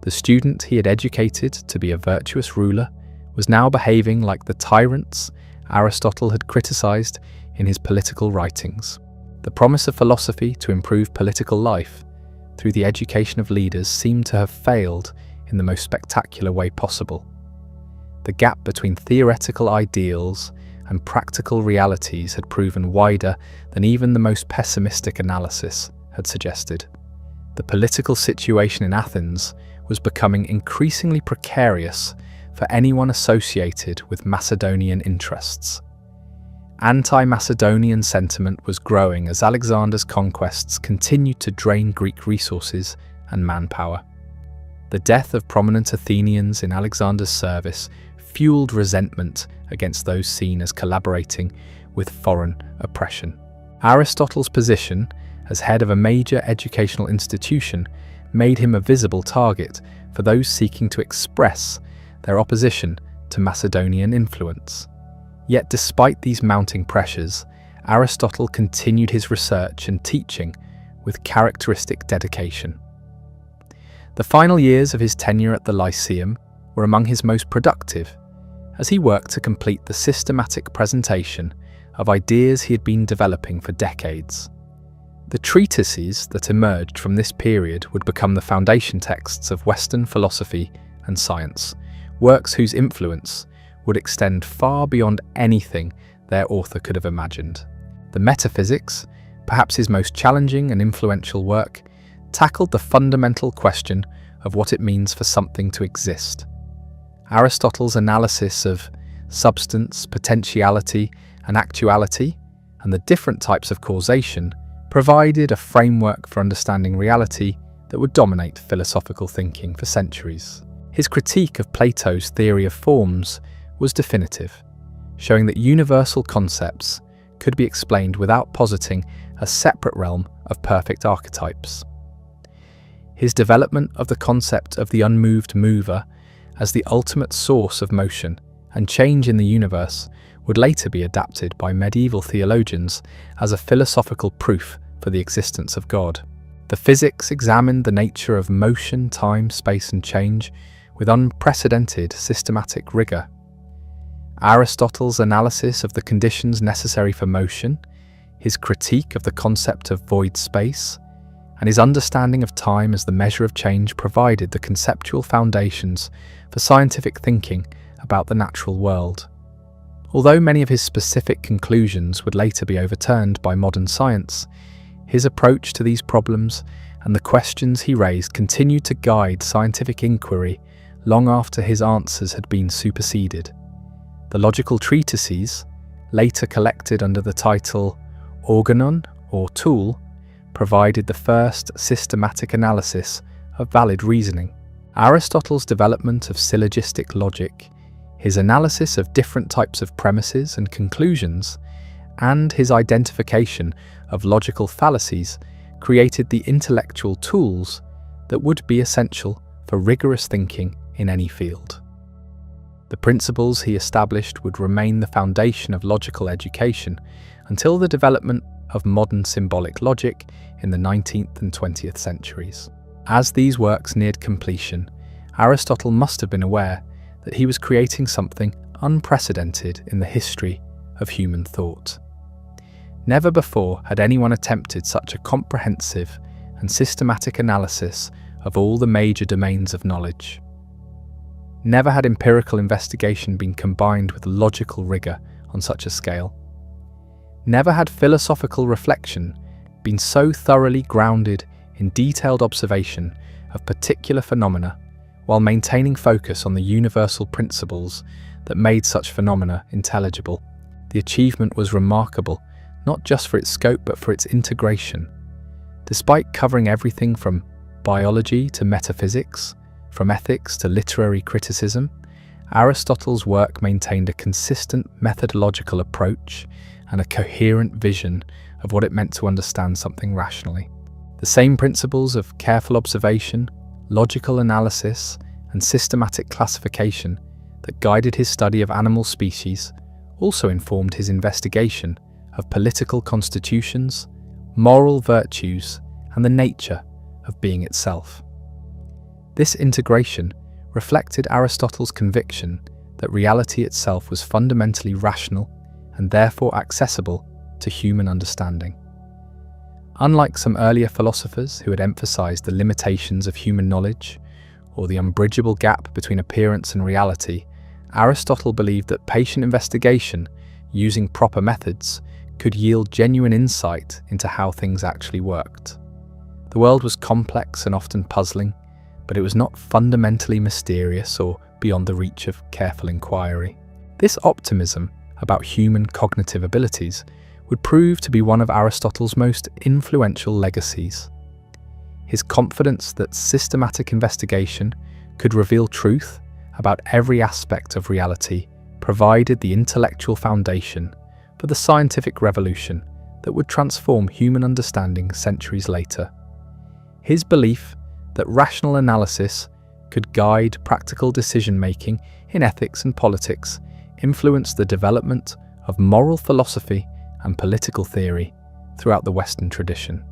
A: The student he had educated to be a virtuous ruler was now behaving like the tyrants Aristotle had criticized in his political writings. The promise of philosophy to improve political life through the education of leaders seemed to have failed in the most spectacular way possible. The gap between theoretical ideals and practical realities had proven wider than even the most pessimistic analysis had suggested. The political situation in Athens was becoming increasingly precarious for anyone associated with Macedonian interests. Anti-Macedonian sentiment was growing as Alexander's conquests continued to drain Greek resources and manpower. The death of prominent Athenians in Alexander's service fueled resentment against those seen as collaborating with foreign oppression. Aristotle's position as head of a major educational institution made him a visible target for those seeking to express their opposition to Macedonian influence. Yet despite these mounting pressures, Aristotle continued his research and teaching with characteristic dedication. The final years of his tenure at the Lyceum were among his most productive, as he worked to complete the systematic presentation of ideas he had been developing for decades. The treatises that emerged from this period would become the foundation texts of Western philosophy and science, works whose influence would extend far beyond anything their author could have imagined. The Metaphysics, perhaps his most challenging and influential work, tackled the fundamental question of what it means for something to exist. Aristotle's analysis of substance, potentiality, and actuality, and the different types of causation, provided a framework for understanding reality that would dominate philosophical thinking for centuries. His critique of Plato's theory of forms was definitive, showing that universal concepts could be explained without positing a separate realm of perfect archetypes. His development of the concept of the unmoved mover as the ultimate source of motion and change in the universe would later be adapted by medieval theologians as a philosophical proof for the existence of God. The Physics examined the nature of motion, time, space, and change with unprecedented systematic rigor. Aristotle's analysis of the conditions necessary for motion, his critique of the concept of void space, and his understanding of time as the measure of change provided the conceptual foundations for scientific thinking about the natural world. Although many of his specific conclusions would later be overturned by modern science, his approach to these problems and the questions he raised continued to guide scientific inquiry long after his answers had been superseded. The logical treatises, later collected under the title Organon or Tool, provided the first systematic analysis of valid reasoning. Aristotle's development of syllogistic logic, his analysis of different types of premises and conclusions, and his identification of logical fallacies created the intellectual tools that would be essential for rigorous thinking in any field. The principles he established would remain the foundation of logical education until the development of modern symbolic logic in the 19th and 20th centuries. As these works neared completion, Aristotle must have been aware that he was creating something unprecedented in the history of human thought. Never before had anyone attempted such a comprehensive and systematic analysis of all the major domains of knowledge. Never had empirical investigation been combined with logical rigor on such a scale. Never had philosophical reflection been so thoroughly grounded in detailed observation of particular phenomena while maintaining focus on the universal principles that made such phenomena intelligible. The achievement was remarkable, not just for its scope but for its integration. Despite covering everything from biology to metaphysics, from ethics to literary criticism, Aristotle's work maintained a consistent methodological approach and a coherent vision of what it meant to understand something rationally. The same principles of careful observation, logical analysis, and systematic classification that guided his study of animal species also informed his investigation of political constitutions, moral virtues, and the nature of being itself. This integration reflected Aristotle's conviction that reality itself was fundamentally rational and therefore accessible to human understanding. Unlike some earlier philosophers who had emphasized the limitations of human knowledge or the unbridgeable gap between appearance and reality, Aristotle believed that patient investigation, using proper methods, could yield genuine insight into how things actually worked. The world was complex and often puzzling, but it was not fundamentally mysterious or beyond the reach of careful inquiry. This optimism about human cognitive abilities would prove to be one of Aristotle's most influential legacies. His confidence that systematic investigation could reveal truth about every aspect of reality provided the intellectual foundation for the scientific revolution that would transform human understanding centuries later. His belief that rational analysis could guide practical decision-making in ethics and politics influenced the development of moral philosophy and political theory throughout the Western tradition.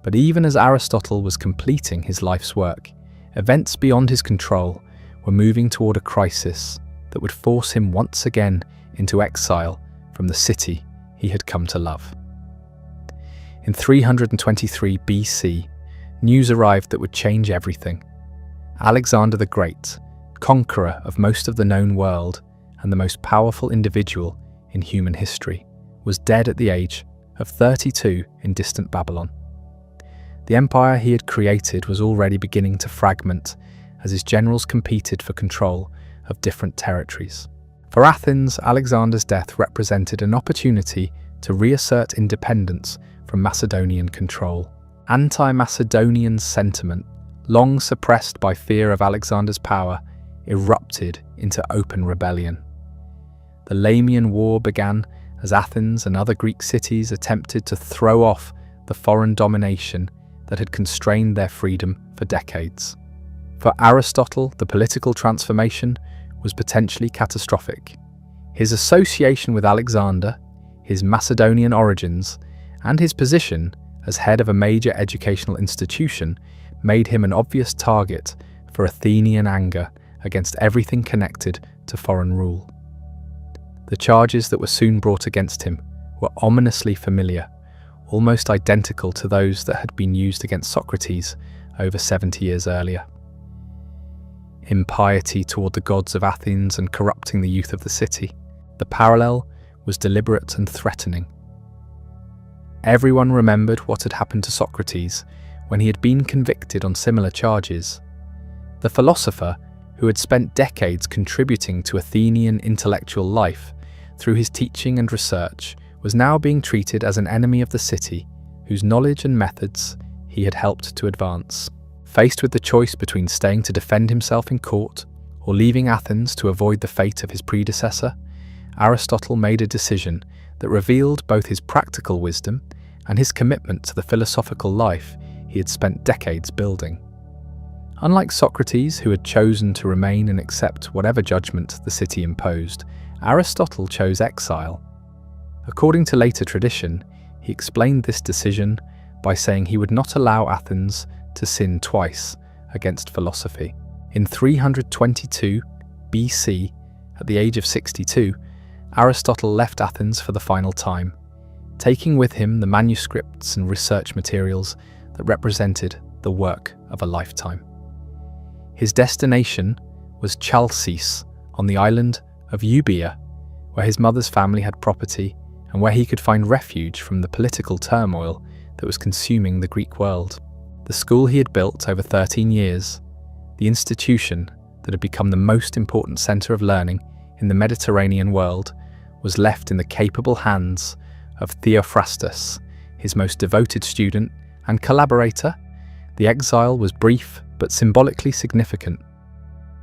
A: But even as Aristotle was completing his life's work, events beyond his control were moving toward a crisis that would force him once again into exile from the city he had come to love. In 323 BC, news arrived that would change everything. Alexander the Great, conqueror of most of the known world and the most powerful individual in human history, was dead at the age of 32 in distant Babylon. The empire he had created was already beginning to fragment as his generals competed for control of different territories. For Athens, Alexander's death represented an opportunity to reassert independence from Macedonian control. Anti-Macedonian sentiment, long suppressed by fear of Alexander's power, erupted into open rebellion. The Lamian War began as Athens and other Greek cities attempted to throw off the foreign domination that had constrained their freedom for decades. For Aristotle, the political transformation was potentially catastrophic. His association with Alexander, his Macedonian origins, and his position as head of a major educational institution made him an obvious target for Athenian anger against everything connected to foreign rule. The charges that were soon brought against him were ominously familiar, almost identical to those that had been used against Socrates over 70 years earlier. Impiety toward the gods of Athens and corrupting the youth of the city. The parallel was deliberate and threatening. Everyone remembered what had happened to Socrates when he had been convicted on similar charges. The philosopher, who had spent decades contributing to Athenian intellectual life through his teaching and research, was now being treated as an enemy of the city whose knowledge and methods he had helped to advance. Faced with the choice between staying to defend himself in court or leaving Athens to avoid the fate of his predecessor, Aristotle made a decision that revealed both his practical wisdom and his commitment to the philosophical life he had spent decades building. Unlike Socrates, who had chosen to remain and accept whatever judgment the city imposed, Aristotle chose exile. According to later tradition, he explained this decision by saying he would not allow Athens to sin twice against philosophy. In 322 BC, at the age of 62, Aristotle left Athens for the final time, taking with him the manuscripts and research materials that represented the work of a lifetime. His destination was Chalcis, on the island of Euboea, where his mother's family had property and where he could find refuge from the political turmoil that was consuming the Greek world. The school he had built over 13 years, the institution that had become the most important centre of learning in the Mediterranean world, was left in the capable hands of Theophrastus, his most devoted student and collaborator. The exile was brief but symbolically significant.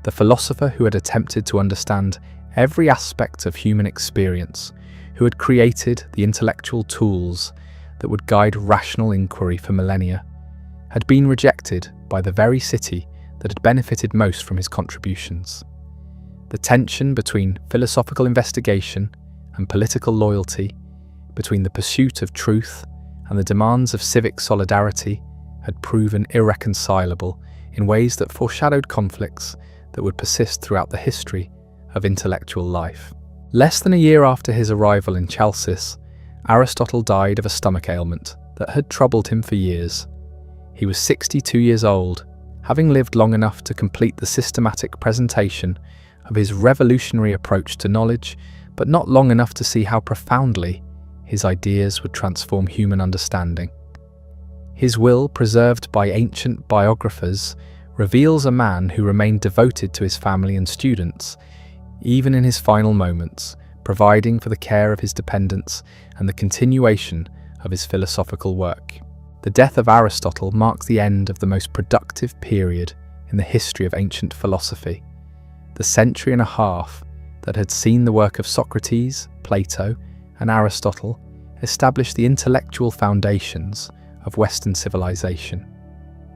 A: The philosopher who had attempted to understand every aspect of human experience, who had created the intellectual tools that would guide rational inquiry for millennia, had been rejected by the very city that had benefited most from his contributions. The tension between philosophical investigation and political loyalty, between the pursuit of truth and the demands of civic solidarity, had proven irreconcilable in ways that foreshadowed conflicts that would persist throughout the history of intellectual life. Less than a year after his arrival in Chalcis, Aristotle died of a stomach ailment that had troubled him for years. He was 62 years old, having lived long enough to complete the systematic presentation of his revolutionary approach to knowledge, but not long enough to see how profoundly his ideas would transform human understanding. His will, preserved by ancient biographers, reveals a man who remained devoted to his family and students, even in his final moments, providing for the care of his dependents and the continuation of his philosophical work. The death of Aristotle marks the end of the most productive period in the history of ancient philosophy. The century and a half that had seen the work of Socrates, Plato, and Aristotle establish the intellectual foundations of Western civilization.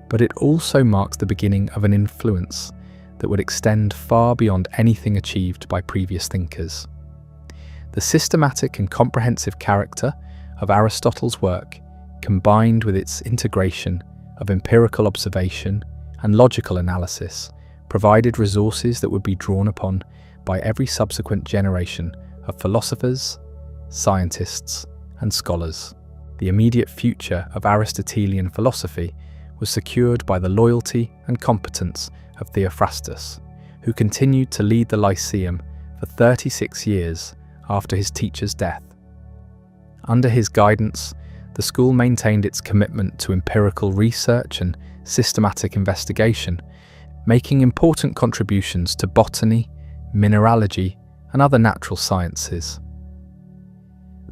A: But it also marks the beginning of an influence that would extend far beyond anything achieved by previous thinkers. The systematic and comprehensive character of Aristotle's work, combined with its integration of empirical observation and logical analysis, provided resources that would be drawn upon by every subsequent generation of philosophers, scientists, and scholars. The immediate future of Aristotelian philosophy was secured by the loyalty and competence of Theophrastus, who continued to lead the Lyceum for 36 years after his teacher's death. Under his guidance, the school maintained its commitment to empirical research and systematic investigation, making important contributions to botany, mineralogy, and other natural sciences.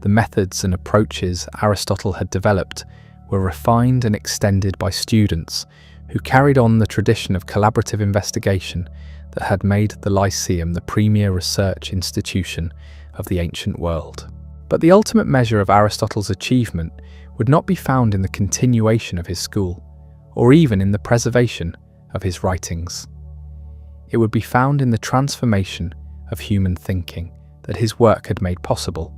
A: The methods and approaches Aristotle had developed were refined and extended by students who carried on the tradition of collaborative investigation that had made the Lyceum the premier research institution of the ancient world. But the ultimate measure of Aristotle's achievement would not be found in the continuation of his school, or even in the preservation of his writings. It would be found in the transformation of human thinking that his work had made possible,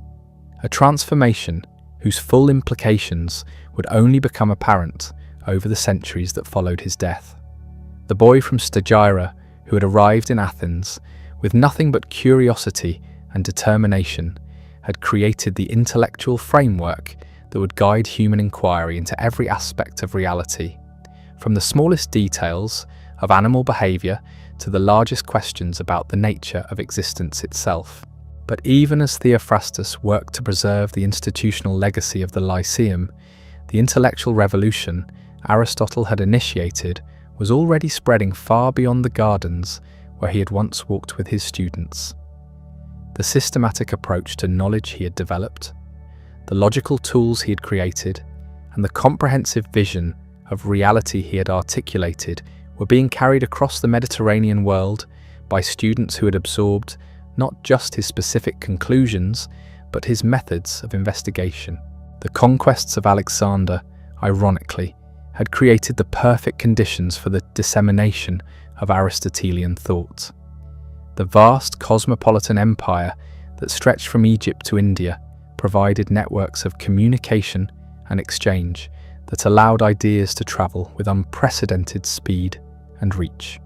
A: a transformation whose full implications would only become apparent over the centuries that followed his death. The boy from Stagira, who had arrived in Athens with nothing but curiosity and determination, had created the intellectual framework that would guide human inquiry into every aspect of reality, from the smallest details of animal behaviour to the largest questions about the nature of existence itself. But even as Theophrastus worked to preserve the institutional legacy of the Lyceum, the intellectual revolution Aristotle had initiated was already spreading far beyond the gardens where he had once walked with his students. The systematic approach to knowledge he had developed, the logical tools he had created, and the comprehensive vision of reality he had articulated were being carried across the Mediterranean world by students who had absorbed not just his specific conclusions, but his methods of investigation. The conquests of Alexander, ironically, had created the perfect conditions for the dissemination of Aristotelian thought. The vast cosmopolitan empire that stretched from Egypt to India provided networks of communication and exchange that allowed ideas to travel with unprecedented speed and reach.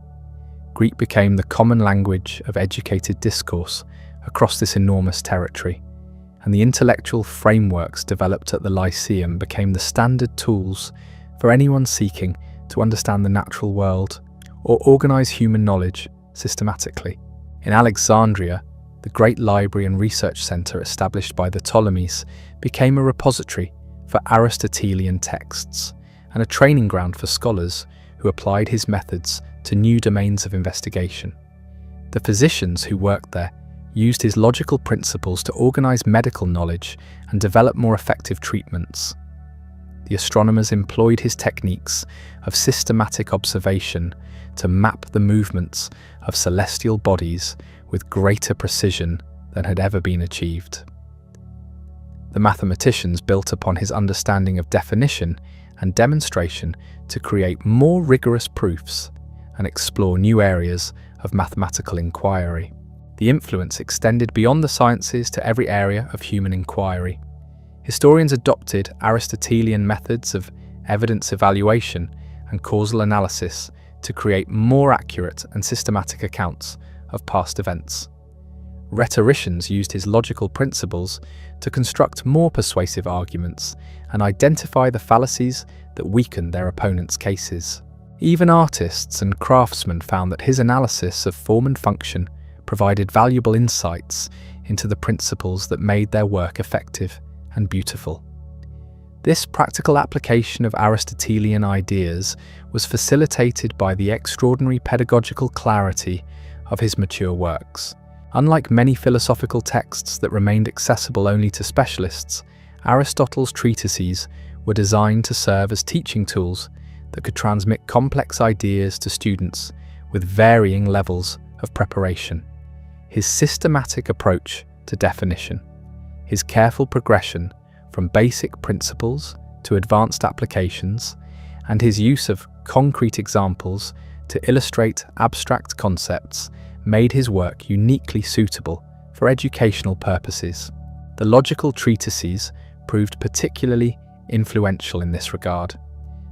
A: Greek became the common language of educated discourse across this enormous territory, and the intellectual frameworks developed at the Lyceum became the standard tools for anyone seeking to understand the natural world or organize human knowledge systematically. In Alexandria, the great library and research center established by the Ptolemies became a repository for Aristotelian texts and a training ground for scholars who applied his methods to new domains of investigation. The physicians who worked there used his logical principles to organize medical knowledge and develop more effective treatments. The astronomers employed his techniques of systematic observation to map the movements of celestial bodies with greater precision than had ever been achieved. The mathematicians built upon his understanding of definition and demonstration to create more rigorous proofs and explore new areas of mathematical inquiry. The influence extended beyond the sciences to every area of human inquiry. Historians adopted Aristotelian methods of evidence evaluation and causal analysis to create more accurate and systematic accounts of past events. Rhetoricians used his logical principles to construct more persuasive arguments and identify the fallacies that weakened their opponents' cases. Even artists and craftsmen found that his analysis of form and function provided valuable insights into the principles that made their work effective and beautiful. This practical application of Aristotelian ideas was facilitated by the extraordinary pedagogical clarity of his mature works. Unlike many philosophical texts that remained accessible only to specialists, Aristotle's treatises were designed to serve as teaching tools that could transmit complex ideas to students with varying levels of preparation. His systematic approach to definition, his careful progression from basic principles to advanced applications, and his use of concrete examples to illustrate abstract concepts made his work uniquely suitable for educational purposes. The logical treatises proved particularly influential in this regard.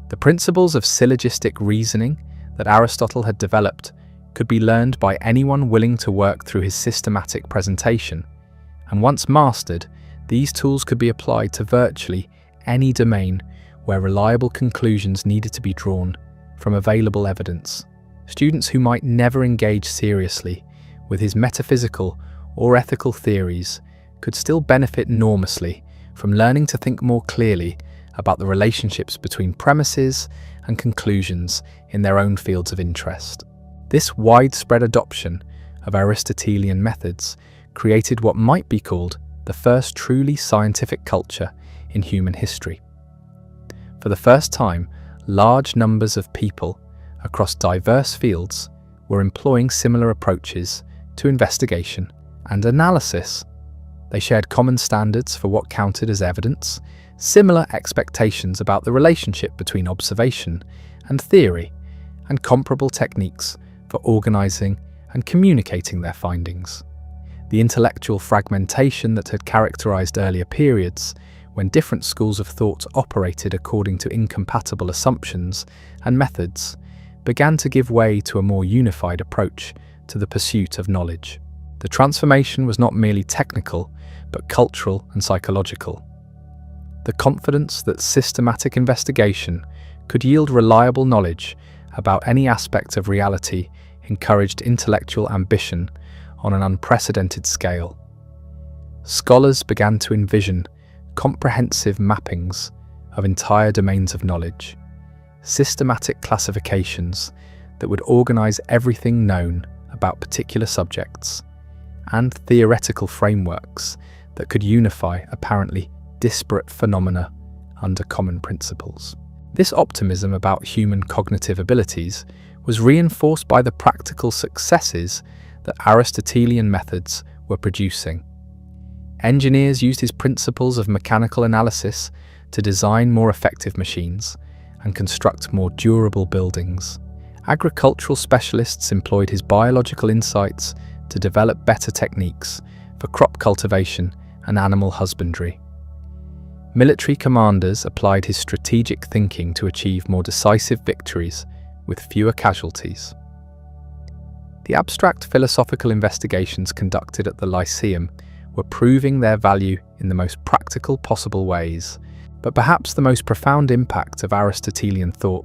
A: The principles of syllogistic reasoning that Aristotle had developed could be learned by anyone willing to work through his systematic presentation, and once mastered, these tools could be applied to virtually any domain where reliable conclusions needed to be drawn from available evidence. Students who might never engage seriously with his metaphysical or ethical theories could still benefit enormously from learning to think more clearly about the relationships between premises and conclusions in their own fields of interest. This widespread adoption of Aristotelian methods created what might be called the first truly scientific culture in human history. For the first time, large numbers of people across diverse fields were employing similar approaches to investigation and analysis. They shared common standards for what counted as evidence, similar expectations about the relationship between observation and theory, and comparable techniques for organizing and communicating their findings. The intellectual fragmentation that had characterized earlier periods, when different schools of thought operated according to incompatible assumptions and methods, began to give way to a more unified approach to the pursuit of knowledge. The transformation was not merely technical, but cultural and psychological. The confidence that systematic investigation could yield reliable knowledge about any aspect of reality encouraged intellectual ambition on an unprecedented scale. Scholars began to envision comprehensive mappings of entire domains of knowledge, systematic classifications that would organize everything known about particular subjects, and theoretical frameworks that could unify apparently disparate phenomena under common principles. This optimism about human cognitive abilities was reinforced by the practical successes that Aristotelian methods were producing. Engineers used his principles of mechanical analysis to design more effective machines and construct more durable buildings. Agricultural specialists employed his biological insights to develop better techniques for crop cultivation and animal husbandry. Military commanders applied his strategic thinking to achieve more decisive victories with fewer casualties. The abstract philosophical investigations conducted at the Lyceum were proving their value in the most practical possible ways, but perhaps the most profound impact of Aristotelian thought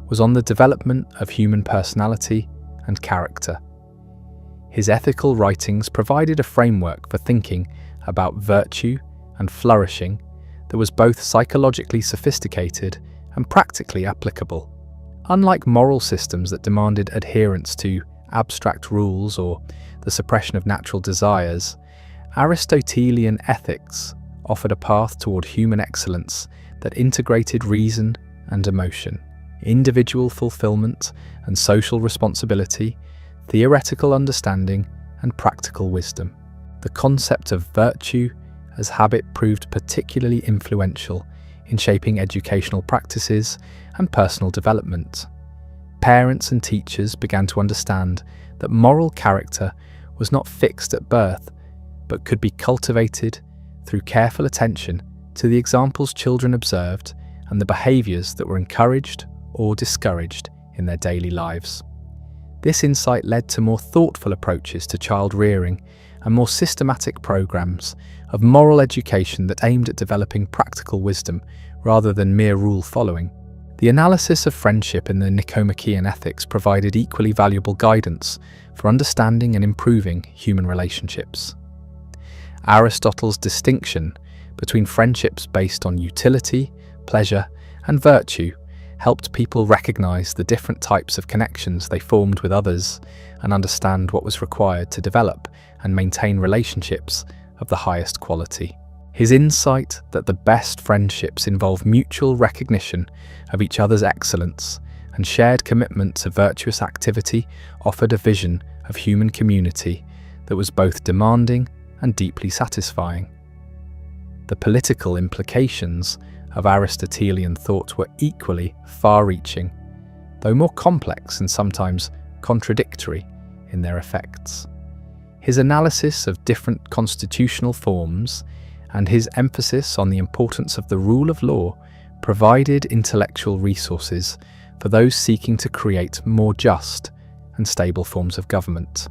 A: was on the development of human personality and character. His ethical writings provided a framework for thinking about virtue and flourishing that was both psychologically sophisticated and practically applicable. Unlike moral systems that demanded adherence to abstract rules or the suppression of natural desires, Aristotelian ethics offered a path toward human excellence that integrated reason and emotion, individual fulfillment and social responsibility, theoretical understanding and practical wisdom. The concept of virtue as habit proved particularly influential in shaping educational practices and personal development. Parents and teachers began to understand that moral character was not fixed at birth, but could be cultivated through careful attention to the examples children observed and the behaviours that were encouraged or discouraged in their daily lives. This insight led to more thoughtful approaches to child rearing and more systematic programs of moral education that aimed at developing practical wisdom rather than mere rule following. The analysis of friendship in the Nicomachean Ethics provided equally valuable guidance for understanding and improving human relationships. Aristotle's distinction between friendships based on utility, pleasure, and virtue helped people recognize the different types of connections they formed with others and understand what was required to develop and maintain relationships of the highest quality. His insight that the best friendships involve mutual recognition of each other's excellence and shared commitment to virtuous activity offered a vision of human community that was both demanding and deeply satisfying. The political implications of Aristotelian thought were equally far-reaching, though more complex and sometimes contradictory in their effects. His analysis of different constitutional forms and his emphasis on the importance of the rule of law provided intellectual resources for those seeking to create more just and stable forms of government.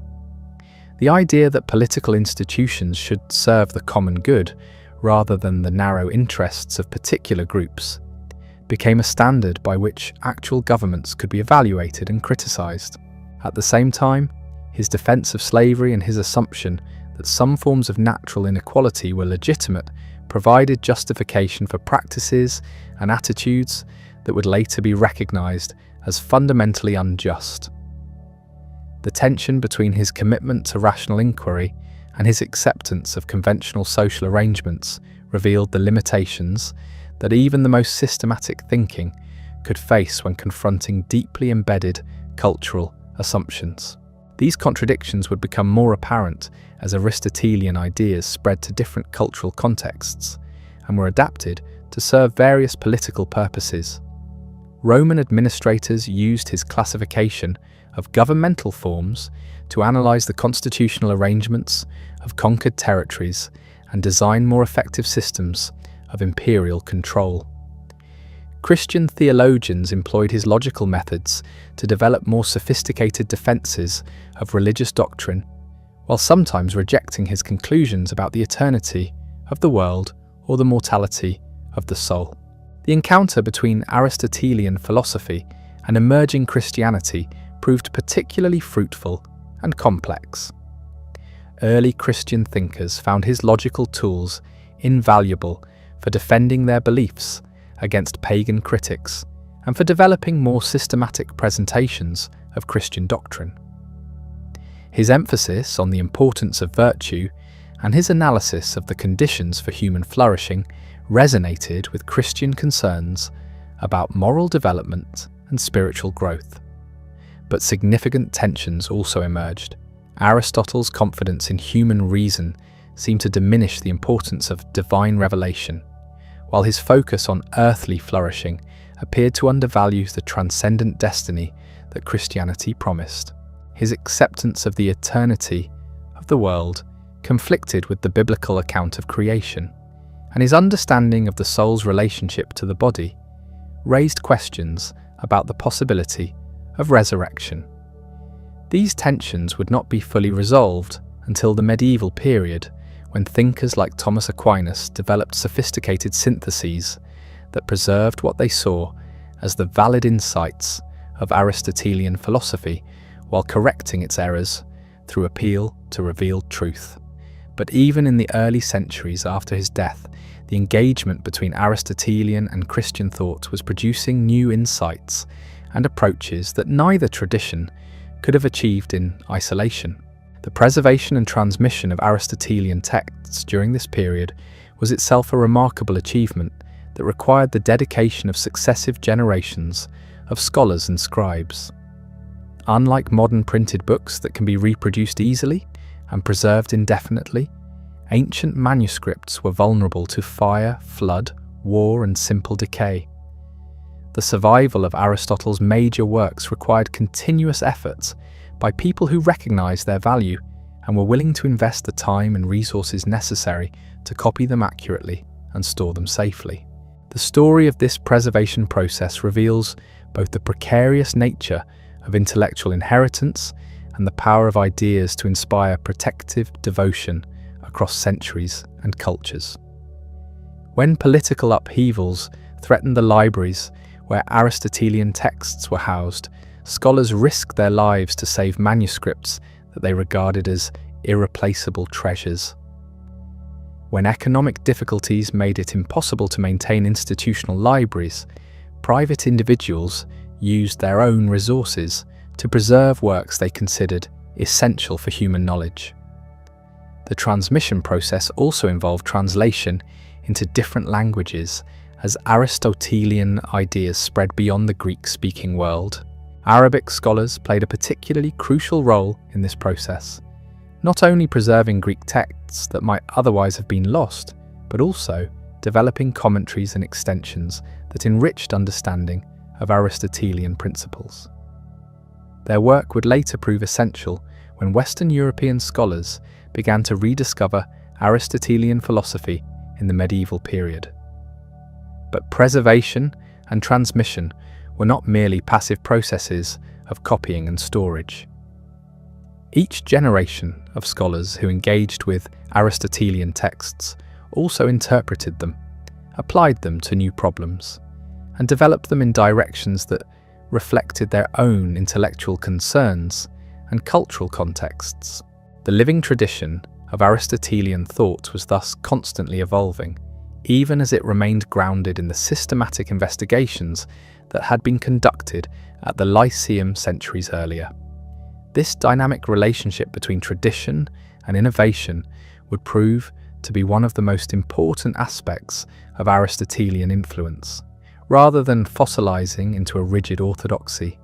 A: The idea that political institutions should serve the common good rather than the narrow interests of particular groups became a standard by which actual governments could be evaluated and criticized. At the same time, his defense of slavery and his assumption that some forms of natural inequality were legitimate provided justification for practices and attitudes that would later be recognized as fundamentally unjust. The tension between his commitment to rational inquiry and his acceptance of conventional social arrangements revealed the limitations that even the most systematic thinking could face when confronting deeply embedded cultural assumptions. These contradictions would become more apparent as Aristotelian ideas spread to different cultural contexts and were adapted to serve various political purposes. Roman administrators used his classification of governmental forms to analyze the constitutional arrangements of conquered territories and design more effective systems of imperial control. Christian theologians employed his logical methods to develop more sophisticated defenses of religious doctrine, while sometimes rejecting his conclusions about the eternity of the world or the mortality of the soul. The encounter between Aristotelian philosophy and emerging Christianity proved particularly fruitful and complex. Early Christian thinkers found his logical tools invaluable for defending their beliefs against pagan critics and for developing more systematic presentations of Christian doctrine. His emphasis on the importance of virtue and his analysis of the conditions for human flourishing resonated with Christian concerns about moral development and spiritual growth. But significant tensions also emerged. Aristotle's confidence in human reason seemed to diminish the importance of divine revelation, while his focus on earthly flourishing appeared to undervalue the transcendent destiny that Christianity promised. His acceptance of the eternity of the world conflicted with the biblical account of creation, and his understanding of the soul's relationship to the body raised questions about the possibility of resurrection. These tensions would not be fully resolved until the medieval period, when thinkers like Thomas Aquinas developed sophisticated syntheses that preserved what they saw as the valid insights of Aristotelian philosophy while correcting its errors through appeal to revealed truth. But even in the early centuries after his death, the engagement between Aristotelian and Christian thought was producing new insights and approaches that neither tradition could have achieved in isolation. The preservation and transmission of Aristotelian texts during this period was itself a remarkable achievement that required the dedication of successive generations of scholars and scribes. Unlike modern printed books that can be reproduced easily and preserved indefinitely, ancient manuscripts were vulnerable to fire, flood, war, and simple decay. The survival of Aristotle's major works required continuous efforts by people who recognized their value and were willing to invest the time and resources necessary to copy them accurately and store them safely. The story of this preservation process reveals both the precarious nature of intellectual inheritance and the power of ideas to inspire protective devotion across centuries and cultures. When political upheavals threatened the libraries where Aristotelian texts were housed, scholars risked their lives to save manuscripts that they regarded as irreplaceable treasures. When economic difficulties made it impossible to maintain institutional libraries, private individuals used their own resources to preserve works they considered essential for human knowledge. The transmission process also involved translation into different languages as Aristotelian ideas spread beyond the Greek-speaking world. Arabic scholars played a particularly crucial role in this process, not only preserving Greek texts that might otherwise have been lost, but also developing commentaries and extensions that enriched understanding of Aristotelian principles. Their work would later prove essential when Western European scholars began to rediscover Aristotelian philosophy in the medieval period. But preservation and transmission were not merely passive processes of copying and storage. Each generation of scholars who engaged with Aristotelian texts also interpreted them, applied them to new problems, and developed them in directions that reflected their own intellectual concerns and cultural contexts. The living tradition of Aristotelian thought was thus constantly evolving, even as it remained grounded in the systematic investigations that had been conducted at the Lyceum centuries earlier. This dynamic relationship between tradition and innovation would prove to be one of the most important aspects of Aristotelian influence. Rather than fossilizing into a rigid orthodoxy,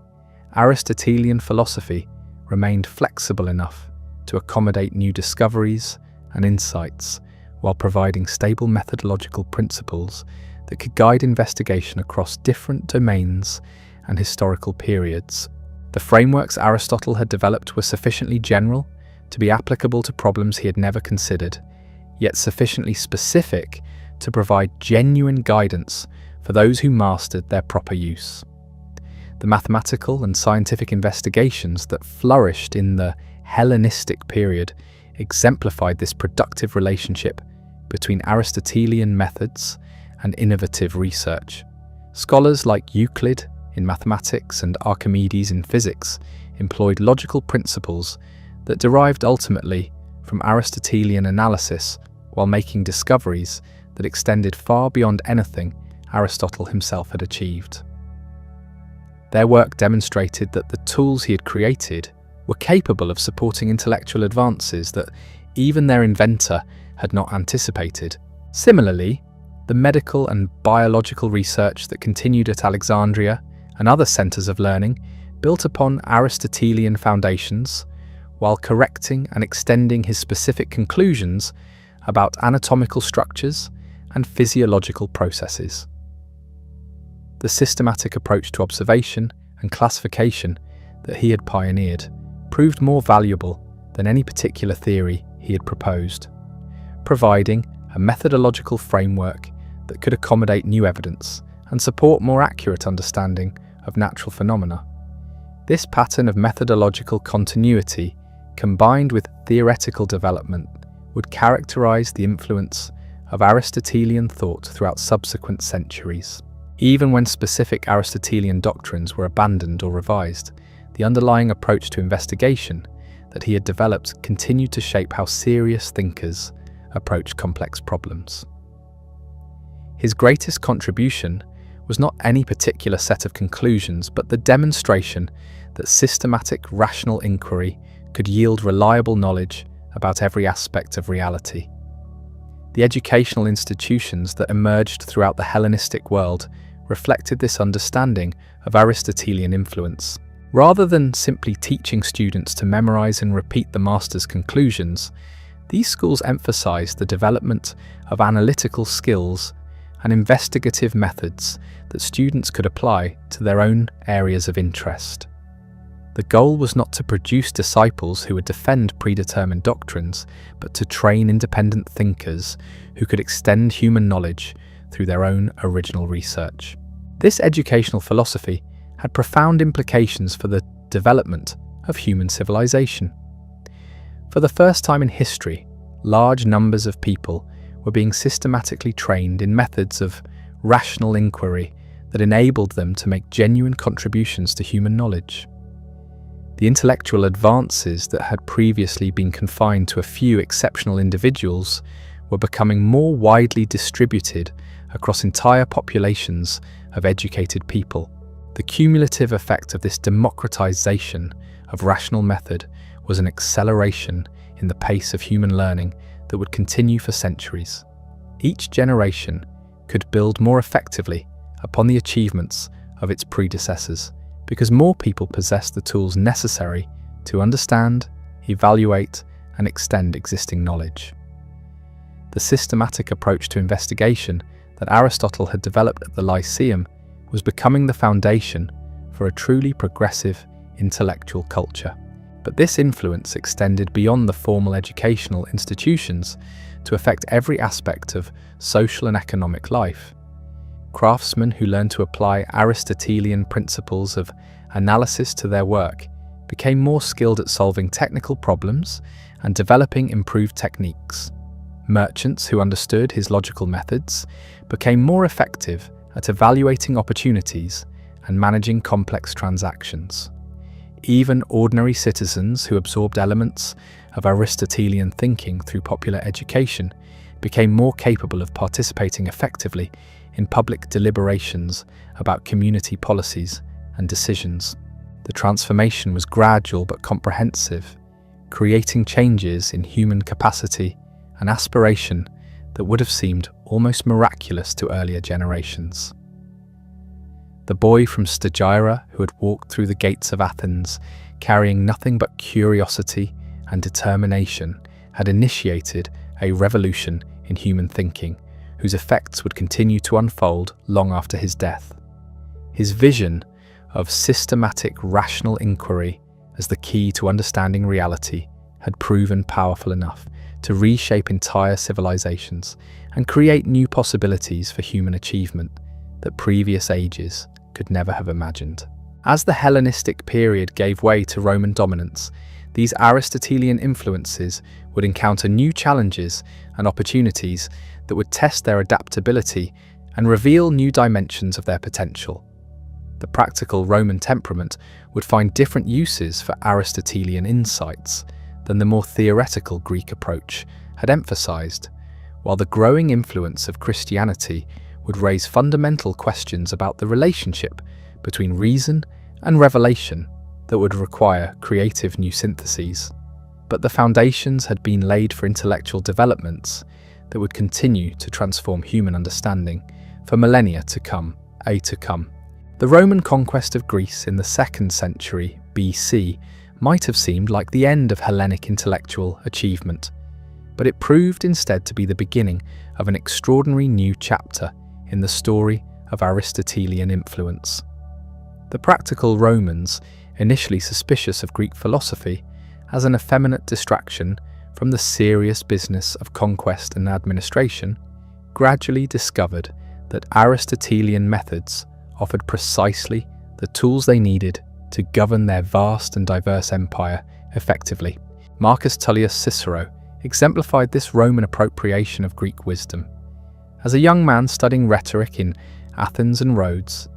A: Aristotelian philosophy remained flexible enough to accommodate new discoveries and insights while providing stable methodological principles that could guide investigation across different domains and historical periods. The frameworks Aristotle had developed were sufficiently general to be applicable to problems he had never considered, yet sufficiently specific to provide genuine guidance for those who mastered their proper use. The mathematical and scientific investigations that flourished in the Hellenistic period exemplified this productive relationship between Aristotelian methods and innovative research. Scholars like Euclid in mathematics and Archimedes in physics employed logical principles that derived ultimately from Aristotelian analysis while making discoveries that extended far beyond anything Aristotle himself had achieved. Their work demonstrated that the tools he had created were capable of supporting intellectual advances that even their inventor had not anticipated. Similarly, the medical and biological research that continued at Alexandria and other centers of learning built upon Aristotelian foundations, while correcting and extending his specific conclusions about anatomical structures and physiological processes. The systematic approach to observation and classification that he had pioneered proved more valuable than any particular theory he had proposed, providing a methodological framework that could accommodate new evidence and support more accurate understanding of natural phenomena. This pattern of methodological continuity, combined with theoretical development, would characterize the influence of Aristotelian thought throughout subsequent centuries. Even when specific Aristotelian doctrines were abandoned or revised, the underlying approach to investigation that he had developed continued to shape how serious thinkers approach complex problems. His greatest contribution was not any particular set of conclusions, but the demonstration that systematic rational inquiry could yield reliable knowledge about every aspect of reality. The educational institutions that emerged throughout the Hellenistic world reflected this understanding of Aristotelian influence. Rather than simply teaching students to memorize and repeat the master's conclusions, these schools emphasized the development of analytical skills and investigative methods that students could apply to their own areas of interest. The goal was not to produce disciples who would defend predetermined doctrines, but to train independent thinkers who could extend human knowledge through their own original research. This educational philosophy had profound implications for the development of human civilization. For the first time in history, large numbers of people were being systematically trained in methods of rational inquiry that enabled them to make genuine contributions to human knowledge. The intellectual advances that had previously been confined to a few exceptional individuals were becoming more widely distributed across entire populations of educated people. The cumulative effect of this democratization of rational method was an acceleration in the pace of human learning that would continue for centuries. Each generation could build more effectively upon the achievements of its predecessors, because more people possessed the tools necessary to understand, evaluate, and extend existing knowledge. The systematic approach to investigation that Aristotle had developed at the Lyceum was becoming the foundation for a truly progressive intellectual culture. But this influence extended beyond the formal educational institutions to affect every aspect of social and economic life. Craftsmen who learned to apply Aristotelian principles of analysis to their work became more skilled at solving technical problems and developing improved techniques. Merchants who understood his logical methods became more effective at evaluating opportunities and managing complex transactions. Even ordinary citizens who absorbed elements of Aristotelian thinking through popular education became more capable of participating effectively in public deliberations about community policies and decisions. The transformation was gradual but comprehensive, creating changes in human capacity and aspiration that would have seemed almost miraculous to earlier generations. The boy from Stagira who had walked through the gates of Athens, carrying nothing but curiosity and determination, had initiated a revolution in human thinking, whose effects would continue to unfold long after his death. His vision of systematic rational inquiry as the key to understanding reality had proven powerful enough to reshape entire civilizations and create new possibilities for human achievement that previous ages could never have imagined. As the Hellenistic period gave way to Roman dominance, these Aristotelian influences would encounter new challenges and opportunities that would test their adaptability and reveal new dimensions of their potential. The practical Roman temperament would find different uses for Aristotelian insights than the more theoretical Greek approach had emphasized, while the growing influence of Christianity would raise fundamental questions about the relationship between reason and revelation that would require creative new syntheses. but the foundations had been laid for intellectual developments that would continue to transform human understanding for millennia to come. The Roman conquest of Greece in the 2nd century BC might have seemed like the end of Hellenic intellectual achievement, but it proved instead to be the beginning of an extraordinary new chapter in the story of Aristotelian influence. The practical Romans, initially suspicious of Greek philosophy as an effeminate distraction from the serious business of conquest and administration, gradually discovered that Aristotelian methods offered precisely the tools they needed to govern their vast and diverse empire effectively. Marcus Tullius Cicero exemplified this Roman appropriation of Greek wisdom. As a young man studying rhetoric in Athens and Rhodes,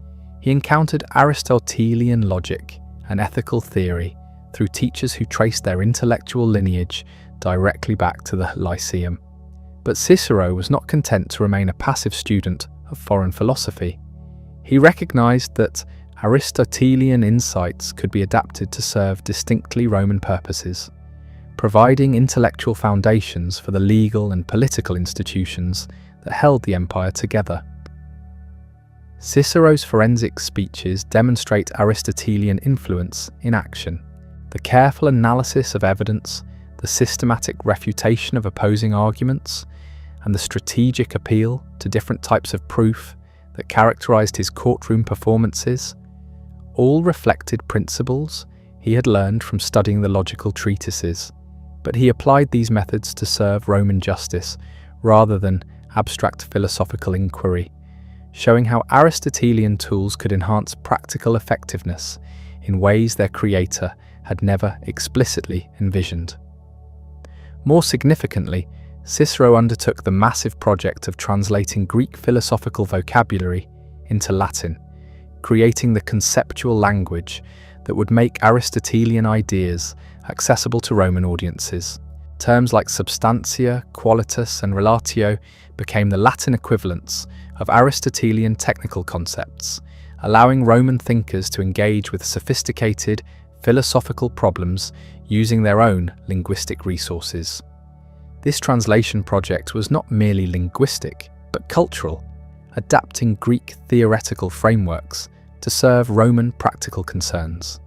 A: he encountered Aristotelian logic and ethical theory through teachers who traced their intellectual lineage directly back to the Lyceum. But Cicero was not content to remain a passive student of foreign philosophy. He recognized that Aristotelian insights could be adapted to serve distinctly Roman purposes, providing intellectual foundations for the legal and political institutions that held the empire together. Cicero's forensic speeches demonstrate Aristotelian influence in action. The careful analysis of evidence, the systematic refutation of opposing arguments, and the strategic appeal to different types of proof that characterized his courtroom performances all reflected principles he had learned from studying the logical treatises, but he applied these methods to serve Roman justice rather than abstract philosophical inquiry, showing how Aristotelian tools could enhance practical effectiveness in ways their creator had never explicitly envisioned. More significantly, Cicero undertook the massive project of translating Greek philosophical vocabulary into Latin, creating the conceptual language that would make Aristotelian ideas accessible to Roman audiences. Terms like substantia, qualitas, and relatio became the Latin equivalents of Aristotelian technical concepts, allowing Roman thinkers to engage with sophisticated philosophical problems using their own linguistic resources. This translation project was not merely linguistic, but cultural, adapting Greek theoretical frameworks to serve Roman practical concerns.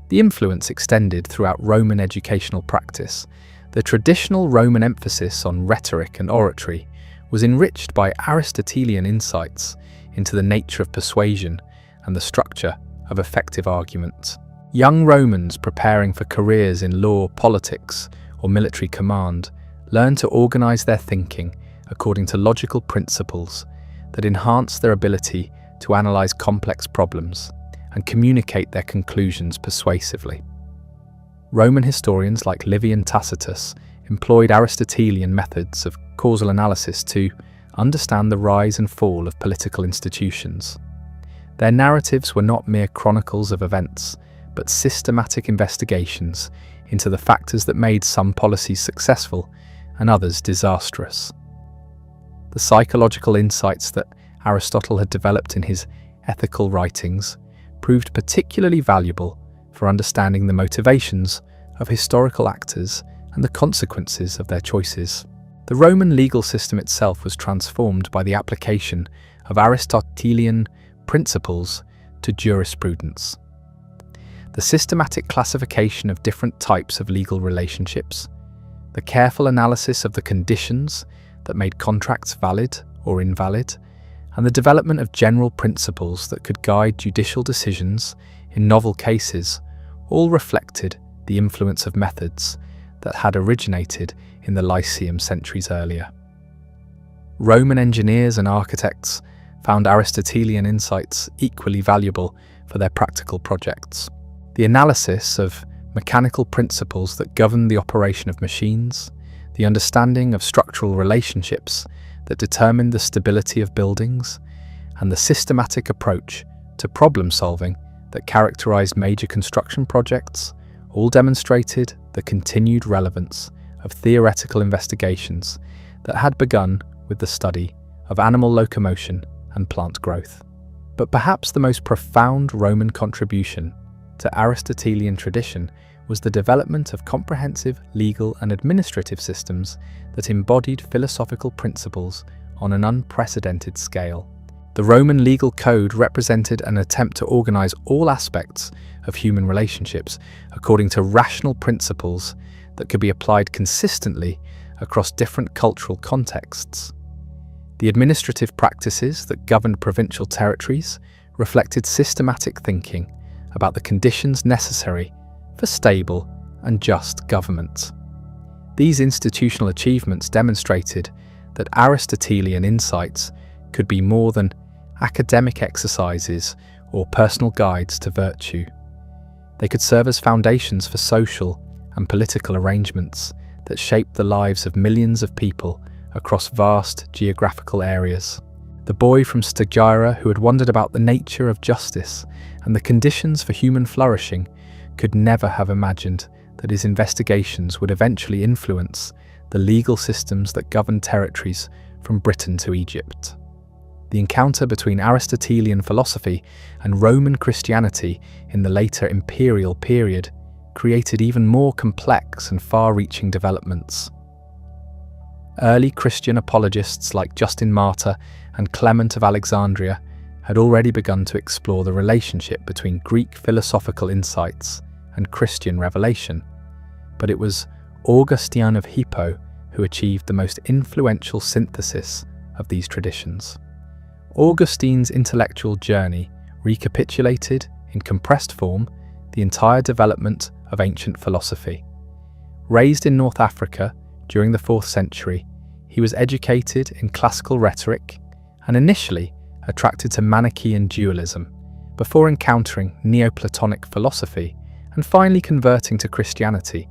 A: The influence extended throughout Roman educational practice. The traditional Roman emphasis on rhetoric and oratory was enriched by Aristotelian insights into the nature of persuasion and the structure of effective argument. Young Romans preparing for careers in law, politics, or military command learned to organize their thinking according to logical principles that enhanced their ability to analyze complex problems and communicate their conclusions persuasively. Roman historians like Livy and Tacitus employed Aristotelian methods of causal analysis to understand the rise and fall of political institutions. Their narratives were not mere chronicles of events, but systematic investigations into the factors that made some policies successful and others disastrous. The psychological insights that Aristotle had developed in his ethical writings proved particularly valuable for understanding the motivations of historical actors and the consequences of their choices. The Roman legal system itself was transformed by the application of Aristotelian principles to jurisprudence. The systematic classification of different types of legal relationships, the careful analysis of the conditions that made contracts valid or invalid, and the development of general principles that could guide judicial decisions in novel cases all reflected the influence of methods that had originated in the Lyceum centuries earlier. Roman engineers and architects found Aristotelian insights equally valuable for their practical projects. The analysis of mechanical principles that govern the operation of machines, the understanding of structural relationships that determine the stability of buildings, and the systematic approach to problem solving that characterized major construction projects all demonstrated the continued relevance of theoretical investigations that had begun with the study of animal locomotion and plant growth. But perhaps the most profound Roman contribution to Aristotelian tradition was the development of comprehensive legal and administrative systems that embodied philosophical principles on an unprecedented scale. The Roman legal code represented an attempt to organize all aspects of human relationships according to rational principles that could be applied consistently across different cultural contexts. The administrative practices that governed provincial territories reflected systematic thinking about the conditions necessary for stable and just government. These institutional achievements demonstrated that Aristotelian insights could be more than academic exercises or personal guides to virtue. They could serve as foundations for social and political arrangements that shaped the lives of millions of people across vast geographical areas. The boy from Stagira who had wondered about the nature of justice and the conditions for human flourishing could never have imagined that his investigations would eventually influence the legal systems that governed territories from Britain to Egypt. The encounter between Aristotelian philosophy and Roman Christianity in the later imperial period created even more complex and far-reaching developments. Early Christian apologists like Justin Martyr and Clement of Alexandria had already begun to explore the relationship between Greek philosophical insights and Christian revelation, but it was Augustine of Hippo who achieved the most influential synthesis of these traditions. Augustine's intellectual journey recapitulated, in compressed form, the entire development of ancient philosophy. Raised in North Africa during the 4th century, he was educated in classical rhetoric and initially attracted to Manichaean dualism, before encountering Neoplatonic philosophy and finally converting to Christianity.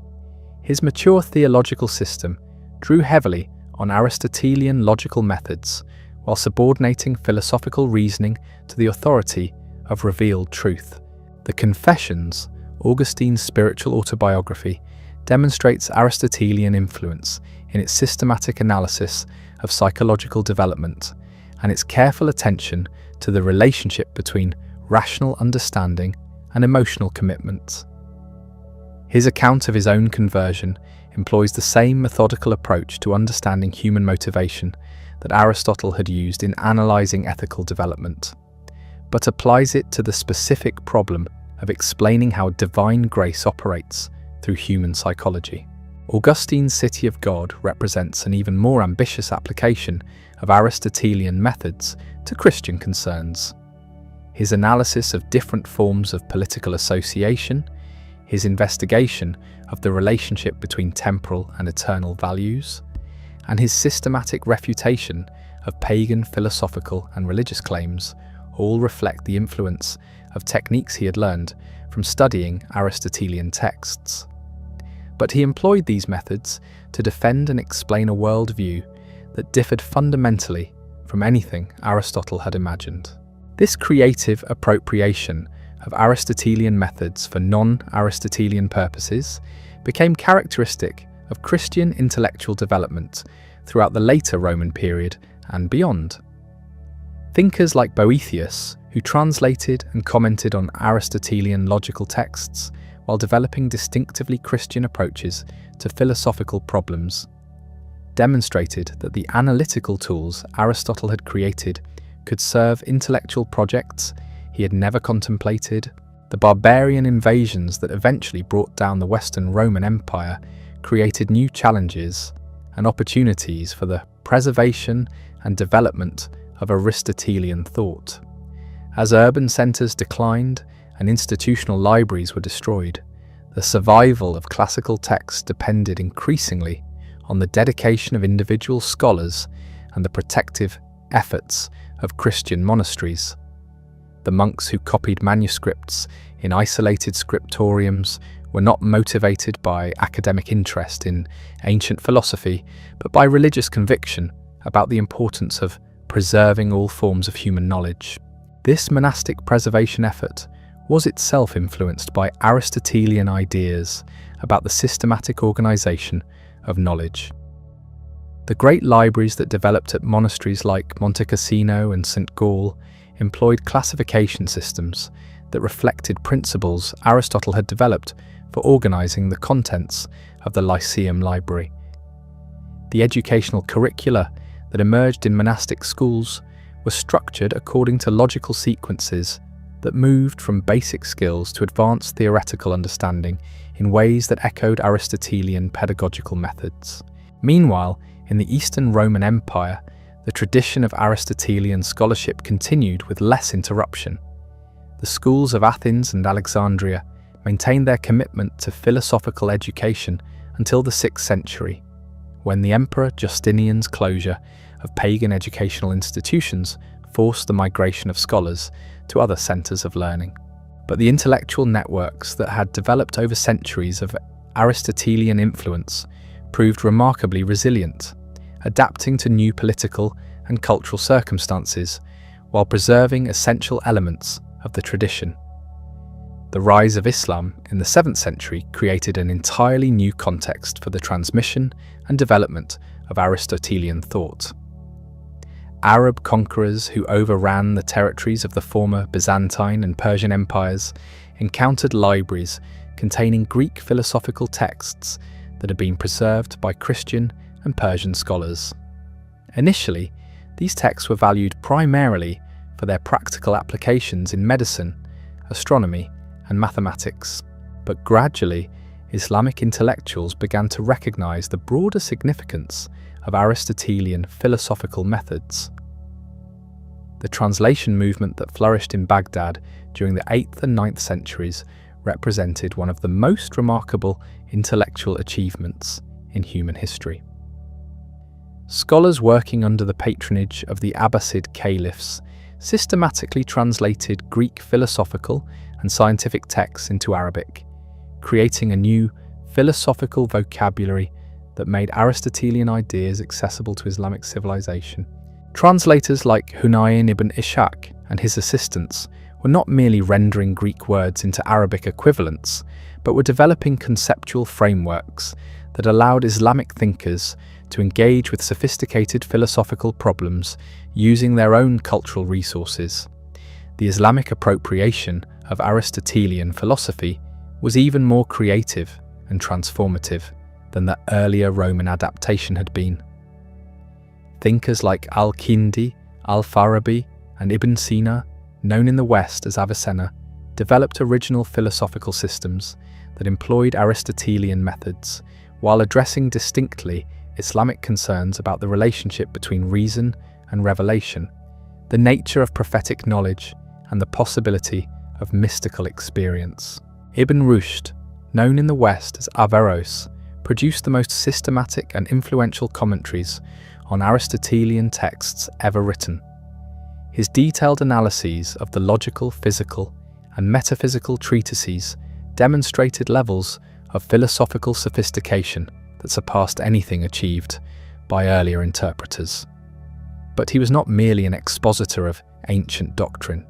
A: His mature theological system drew heavily on Aristotelian logical methods while subordinating philosophical reasoning to the authority of revealed truth. The Confessions, Augustine's spiritual autobiography, demonstrates Aristotelian influence in its systematic analysis of psychological development and its careful attention to the relationship between rational understanding and emotional commitment. His account of his own conversion employs the same methodical approach to understanding human motivation that Aristotle had used in analyzing ethical development, but applies it to the specific problem of explaining how divine grace operates through human psychology. Augustine's City of God represents an even more ambitious application of Aristotelian methods to Christian concerns. His analysis of different forms of political association, his investigation of the relationship between temporal and eternal values, and his systematic refutation of pagan philosophical and religious claims all reflect the influence of techniques he had learned from studying Aristotelian texts. But he employed these methods to defend and explain a worldview that differed fundamentally from anything Aristotle had imagined. This creative appropriation of Aristotelian methods for non-Aristotelian purposes became characteristic of Christian intellectual development throughout the later Roman period and beyond. Thinkers like Boethius, who translated and commented on Aristotelian logical texts while developing distinctively Christian approaches to philosophical problems, demonstrated that the analytical tools Aristotle had created could serve intellectual projects he had never contemplated. The barbarian invasions that eventually brought down the Western Roman Empire created new challenges and opportunities for the preservation and development of Aristotelian thought. As urban centres declined and institutional libraries were destroyed, the survival of classical texts depended increasingly on the dedication of individual scholars and the protective efforts of Christian monasteries. The monks who copied manuscripts in isolated scriptoriums were not motivated by academic interest in ancient philosophy, but by religious conviction about the importance of preserving all forms of human knowledge. This monastic preservation effort was itself influenced by Aristotelian ideas about the systematic organization of knowledge. The great libraries that developed at monasteries like Monte Cassino and St. Gall employed classification systems that reflected principles Aristotle had developed for organizing the contents of the Lyceum library. The educational curricula that emerged in monastic schools were structured according to logical sequences that moved from basic skills to advanced theoretical understanding in ways that echoed Aristotelian pedagogical methods. Meanwhile, in the Eastern Roman Empire, the tradition of Aristotelian scholarship continued with less interruption. The schools of Athens and Alexandria maintained their commitment to philosophical education until the 6th century, when the Emperor Justinian's closure of pagan educational institutions forced the migration of scholars to other centres of learning. But the intellectual networks that had developed over centuries of Aristotelian influence proved remarkably resilient, adapting to new political and cultural circumstances while preserving essential elements of the tradition. The rise of Islam in the 7th century created an entirely new context for the transmission and development of Aristotelian thought. Arab conquerors who overran the territories of the former Byzantine and Persian empires encountered libraries containing Greek philosophical texts that had been preserved by Christian and Persian scholars. Initially, these texts were valued primarily for their practical applications in medicine, astronomy, and mathematics, but gradually, Islamic intellectuals began to recognize the broader significance of Aristotelian philosophical methods. The translation movement that flourished in Baghdad during the 8th and 9th centuries represented one of the most remarkable intellectual achievements in human history. Scholars working under the patronage of the Abbasid caliphs systematically translated Greek philosophical and scientific texts into Arabic, creating a new philosophical vocabulary that made Aristotelian ideas accessible to Islamic civilization. Translators like Hunayn ibn Ishaq and his assistants were not merely rendering Greek words into Arabic equivalents, but were developing conceptual frameworks that allowed Islamic thinkers to engage with sophisticated philosophical problems using their own cultural resources. The Islamic appropriation of Aristotelian philosophy was even more creative and transformative than the earlier Roman adaptation had been. Thinkers like Al-Kindi, Al-Farabi, and Ibn Sina, known in the West as Avicenna, developed original philosophical systems that employed Aristotelian methods while addressing distinctly Islamic concerns about the relationship between reason and revelation, the nature of prophetic knowledge, and the possibility of mystical experience. Ibn Rushd, known in the West as Averroes, produced the most systematic and influential commentaries on Aristotelian texts ever written. His detailed analyses of the logical, physical, and metaphysical treatises demonstrated levels of philosophical sophistication that surpassed anything achieved by earlier interpreters. But he was not merely an expositor of ancient doctrine.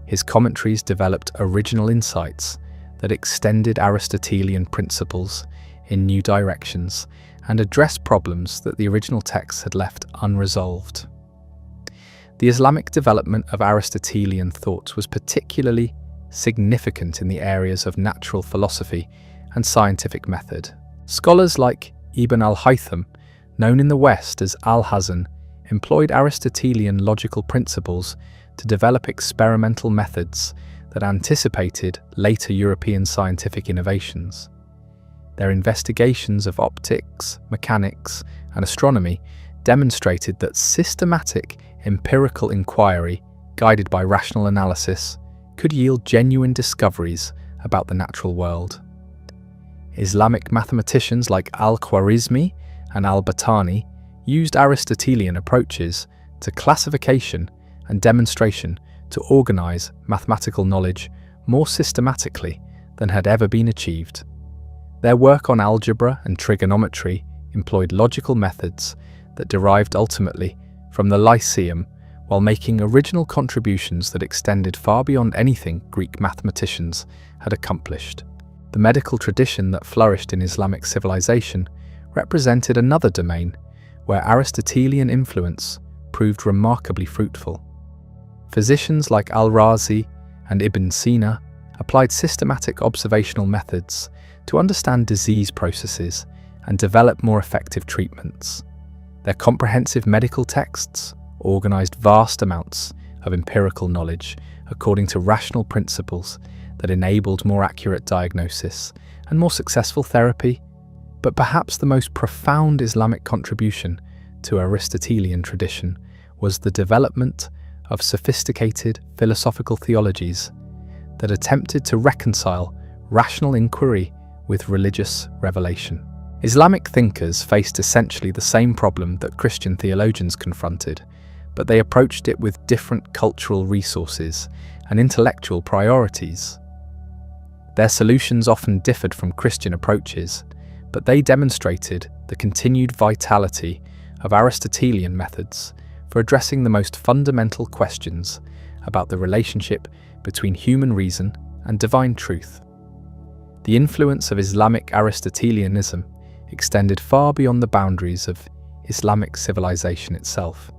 A: His commentaries developed original insights that extended Aristotelian principles in new directions and addressed problems that the original texts had left unresolved. The Islamic development of Aristotelian thought was particularly significant in the areas of natural philosophy and scientific method. Scholars like Ibn al-Haytham, known in the West as Al-Hazan, employed Aristotelian logical principles to develop experimental methods that anticipated later European scientific innovations. Their investigations of optics, mechanics, and astronomy demonstrated that systematic empirical inquiry, guided by rational analysis, could yield genuine discoveries about the natural world. Islamic mathematicians like al-Khwarizmi and al-Battani used Aristotelian approaches to classification and demonstration to organize mathematical knowledge more systematically than had ever been achieved. Their work on algebra and trigonometry employed logical methods that derived ultimately from the Lyceum, while making original contributions that extended far beyond anything Greek mathematicians had accomplished. The medical tradition that flourished in Islamic civilization represented another domain where Aristotelian influence proved remarkably fruitful. Physicians like Al-Razi and Ibn Sina applied systematic observational methods to understand disease processes and develop more effective treatments. Their comprehensive medical texts organized vast amounts of empirical knowledge according to rational principles that enabled more accurate diagnosis and more successful therapy. But perhaps the most profound Islamic contribution to Aristotelian tradition was the development of sophisticated philosophical theologies that attempted to reconcile rational inquiry with religious revelation. Islamic thinkers faced essentially the same problem that Christian theologians confronted, but they approached it with different cultural resources and intellectual priorities. Their solutions often differed from Christian approaches, but they demonstrated the continued vitality of Aristotelian methods for addressing the most fundamental questions about the relationship between human reason and divine truth. The influence of Islamic Aristotelianism extended far beyond the boundaries of Islamic civilization itself.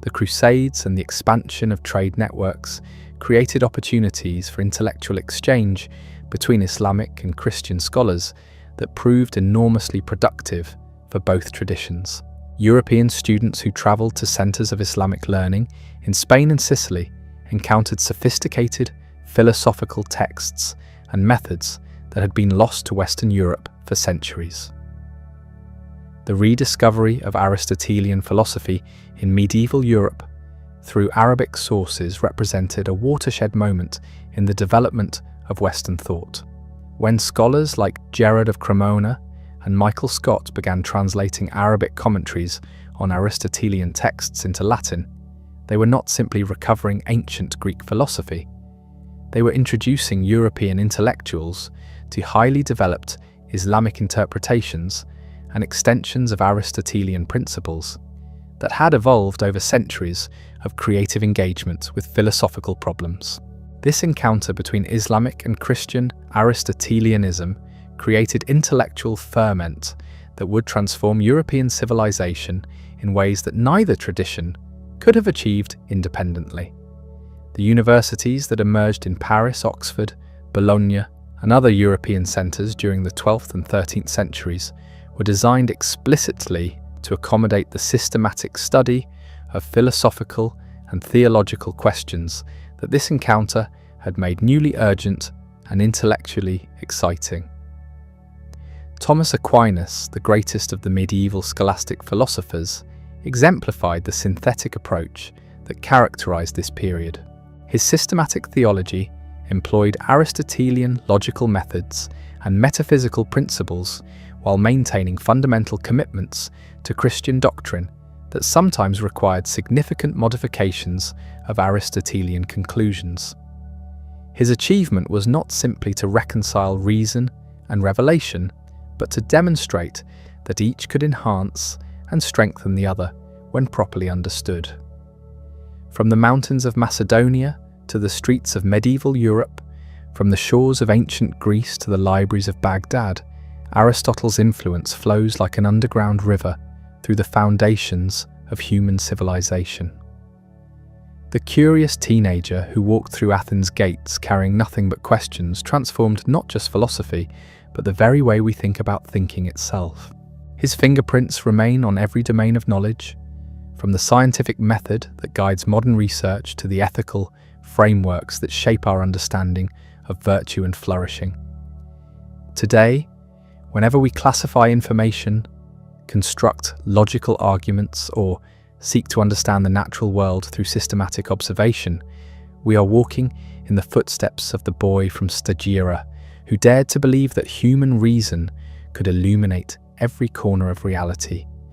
A: The Crusades and the expansion of trade networks created opportunities for intellectual exchange between Islamic and Christian scholars that proved enormously productive for both traditions. European students who traveled to centers of Islamic learning in Spain and Sicily encountered sophisticated philosophical texts and methods that had been lost to Western Europe for centuries. The rediscovery of Aristotelian philosophy in medieval Europe through Arabic sources represented a watershed moment in the development of Western thought. When scholars like Gerard of Cremona and Michael Scott began translating Arabic commentaries on Aristotelian texts into Latin, they were not simply recovering ancient Greek philosophy. They were introducing European intellectuals to highly developed Islamic interpretations and extensions of Aristotelian principles that had evolved over centuries of creative engagement with philosophical problems. This encounter between Islamic and Christian Aristotelianism created intellectual ferment that would transform European civilization in ways that neither tradition could have achieved independently. The universities that emerged in Paris, Oxford, Bologna, and other European centres during the 12th and 13th centuries were designed explicitly to accommodate the systematic study of philosophical and theological questions that this encounter had made newly urgent and intellectually exciting. Thomas Aquinas, the greatest of the medieval scholastic philosophers, exemplified the synthetic approach that characterized this period. His systematic theology employed Aristotelian logical methods and metaphysical principles while maintaining fundamental commitments to Christian doctrine that sometimes required significant modifications of Aristotelian conclusions. His achievement was not simply to reconcile reason and revelation, but to demonstrate that each could enhance and strengthen the other when properly understood. From the mountains of Macedonia to the streets of medieval Europe, from the shores of ancient Greece to the libraries of Baghdad, Aristotle's influence flows like an underground river through the foundations of human civilization. The curious teenager who walked through Athens' gates carrying nothing but questions transformed not just philosophy, but the very way we think about thinking itself. His fingerprints remain on every domain of knowledge, from the scientific method that guides modern research to the ethical frameworks that shape our understanding of virtue and flourishing. Today, whenever we classify information, construct logical arguments, or seek to understand the natural world through systematic observation, we are walking in the footsteps of the boy from Stagira, who dared to believe that human reason could illuminate every corner of reality.